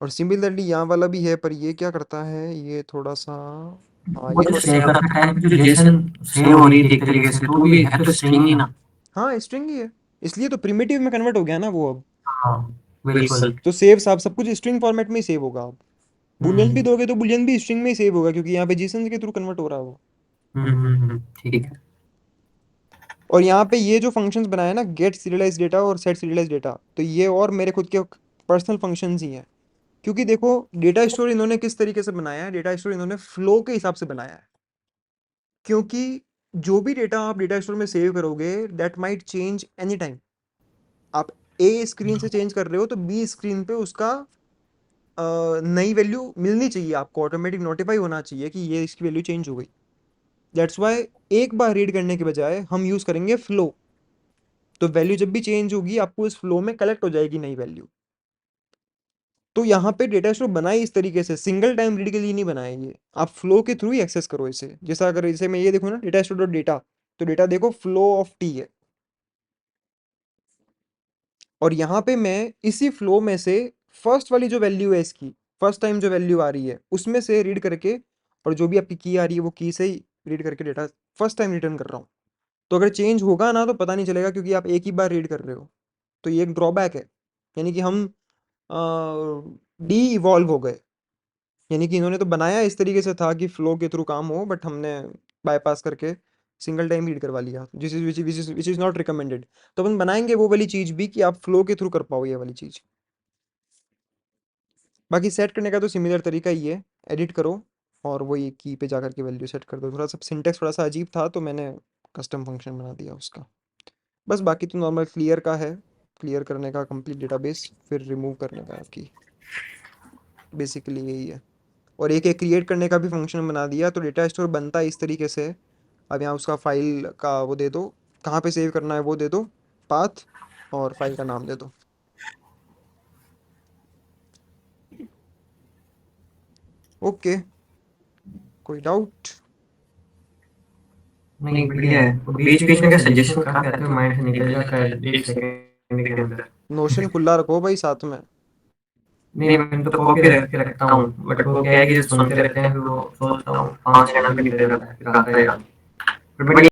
और सिमिलरली यहाँ वाला भी है, पर ये क्या करता है, ये थोड़ा सा, हाँ वो ये तो थोड़ा, सेव कर सकता है, जो जेसन सेव हो रही थी एक तरीके से, तो वो भी है तो स्ट्रिंग ही ना। हाँ स्ट्रिंग ही है, इसलिए तो प्रिमिटिव में कन्वर्ट हो गया ना वो अब। हाँ बिल्कुल। तो सेव सब सब कुछ स्ट्रिंग फॉर्मेट में ही सेव होगा अब। बुलियन भी दोगे तो बुलियन भी स्ट्रिंग में ही सेव होगा, क्योंकि यहाँ पे जीसन के थ्रू कन्वर्ट हो रहा है वो। ठीक है। और यहाँ पे ये जो फंक्शंस बनाए ना, गेट सीरियलाइज डेटा और सेट सीरियलाइज डेटा, तो ये और मेरे खुद के पर्सनल फंक्शंस ही हैं। क्योंकि देखो डेटा स्टोर इन्होंने किस तरीके से बनाया है, डेटा स्टोर इन्होंने फ्लो के हिसाब से बनाया है। क्योंकि जो भी डेटा आप डेटा स्टोर में सेव करोगे that might change any time. आप ए स्क्रीन से चेंज कर रहे हो तो बी स्क्रीन पे उसका नई वैल्यू मिलनी चाहिए, आपको ऑटोमेटिक नोटिफाई होना चाहिए कि ये इसकी वैल्यू चेंज हो गई। दैट्स वाई एक बार रीड करने के बजाय हम यूज करेंगे फ्लो। तो वैल्यू जब भी चेंज होगी आपको इस फ्लो में कलेक्ट हो जाएगी नई वैल्यू। तो यहाँ पे डेटा स्टोर बनाई इस तरीके से, सिंगल टाइम रीड के लिए नहीं बनाए ये, आप फ्लो के थ्रू ही एक्सेस करो इसे। जैसा अगर इसे मैं ये देखूँ ना, डेटा स्टोर डॉट डेटा, तो डेटा देखो फ्लो ऑफ टी है। और यहाँ पे मैं इसी फ्लो में से फर्स्ट वाली जो वैल्यू है इसकी, फर्स्ट टाइम जो वैल्यू आ रही है उसमें से रीड करके, और जो भी आपकी की आ रही है वो की से ही रीड करके डेटा फर्स्ट टाइम रिटर्न कर रहा हूँ। तो अगर चेंज होगा ना तो पता नहीं चलेगा, क्योंकि आप एक ही बार रीड कर रहे हो। तो ये एक ड्रॉबैक है। यानी कि हम डी इवॉल्व हो गए। यानी कि इन्होंने तो बनाया इस तरीके से था कि फ्लो के थ्रू काम हो, बट हमने बाईपास करके सिंगल टाइम रीड करवा लिया, जिस is which is not recommended. तो अपन बनाएंगे वो वाली चीज़ भी कि आप फ्लो के थ्रू कर पाओ ये वाली चीज़। बाकी सेट करने का तो सिमिलर तरीका ही है, एडिट करो और वही की पे जाकर के वैल्यू सेट कर दो। थोड़ा सा सिंटेक्स थोड़ा सा अजीब था तो मैंने कस्टम फंक्शन बना दिया उसका। बस बाकी तो नॉर्मल क्लियर का है, क्लियर करने का कंप्लीट डेटाबेस, फिर रिमूव करने का की, बेसिकली यही है। और एक एक क्रिएट करने का भी फंक्शन बना दिया। तो डेटा स्टोर बनता है इस तरीके से। अब यहाँ उसका फाइल का वो दे दो, कहाँ पे सेव करना है वो दे दो, पाथ, और फाइल का नाम दे दो। ओके, कोई डाउट? नहीं, बढ़िया है। तो बीच बीच में क्या सजेशन काफी आते हैं, माइंड से निकल जाता है 1 सेकंड के अंदर। नोशन खुला रखो भाई साथ में। नहीं, मैं तो कॉपी रख के रखता हूँ, बट वो क्या है कि जो सुनते रहते हैं फिर वो सोचता हूँ 5 सेकंड में निकल जाता है, फिर आता है याद। बट बढ़िया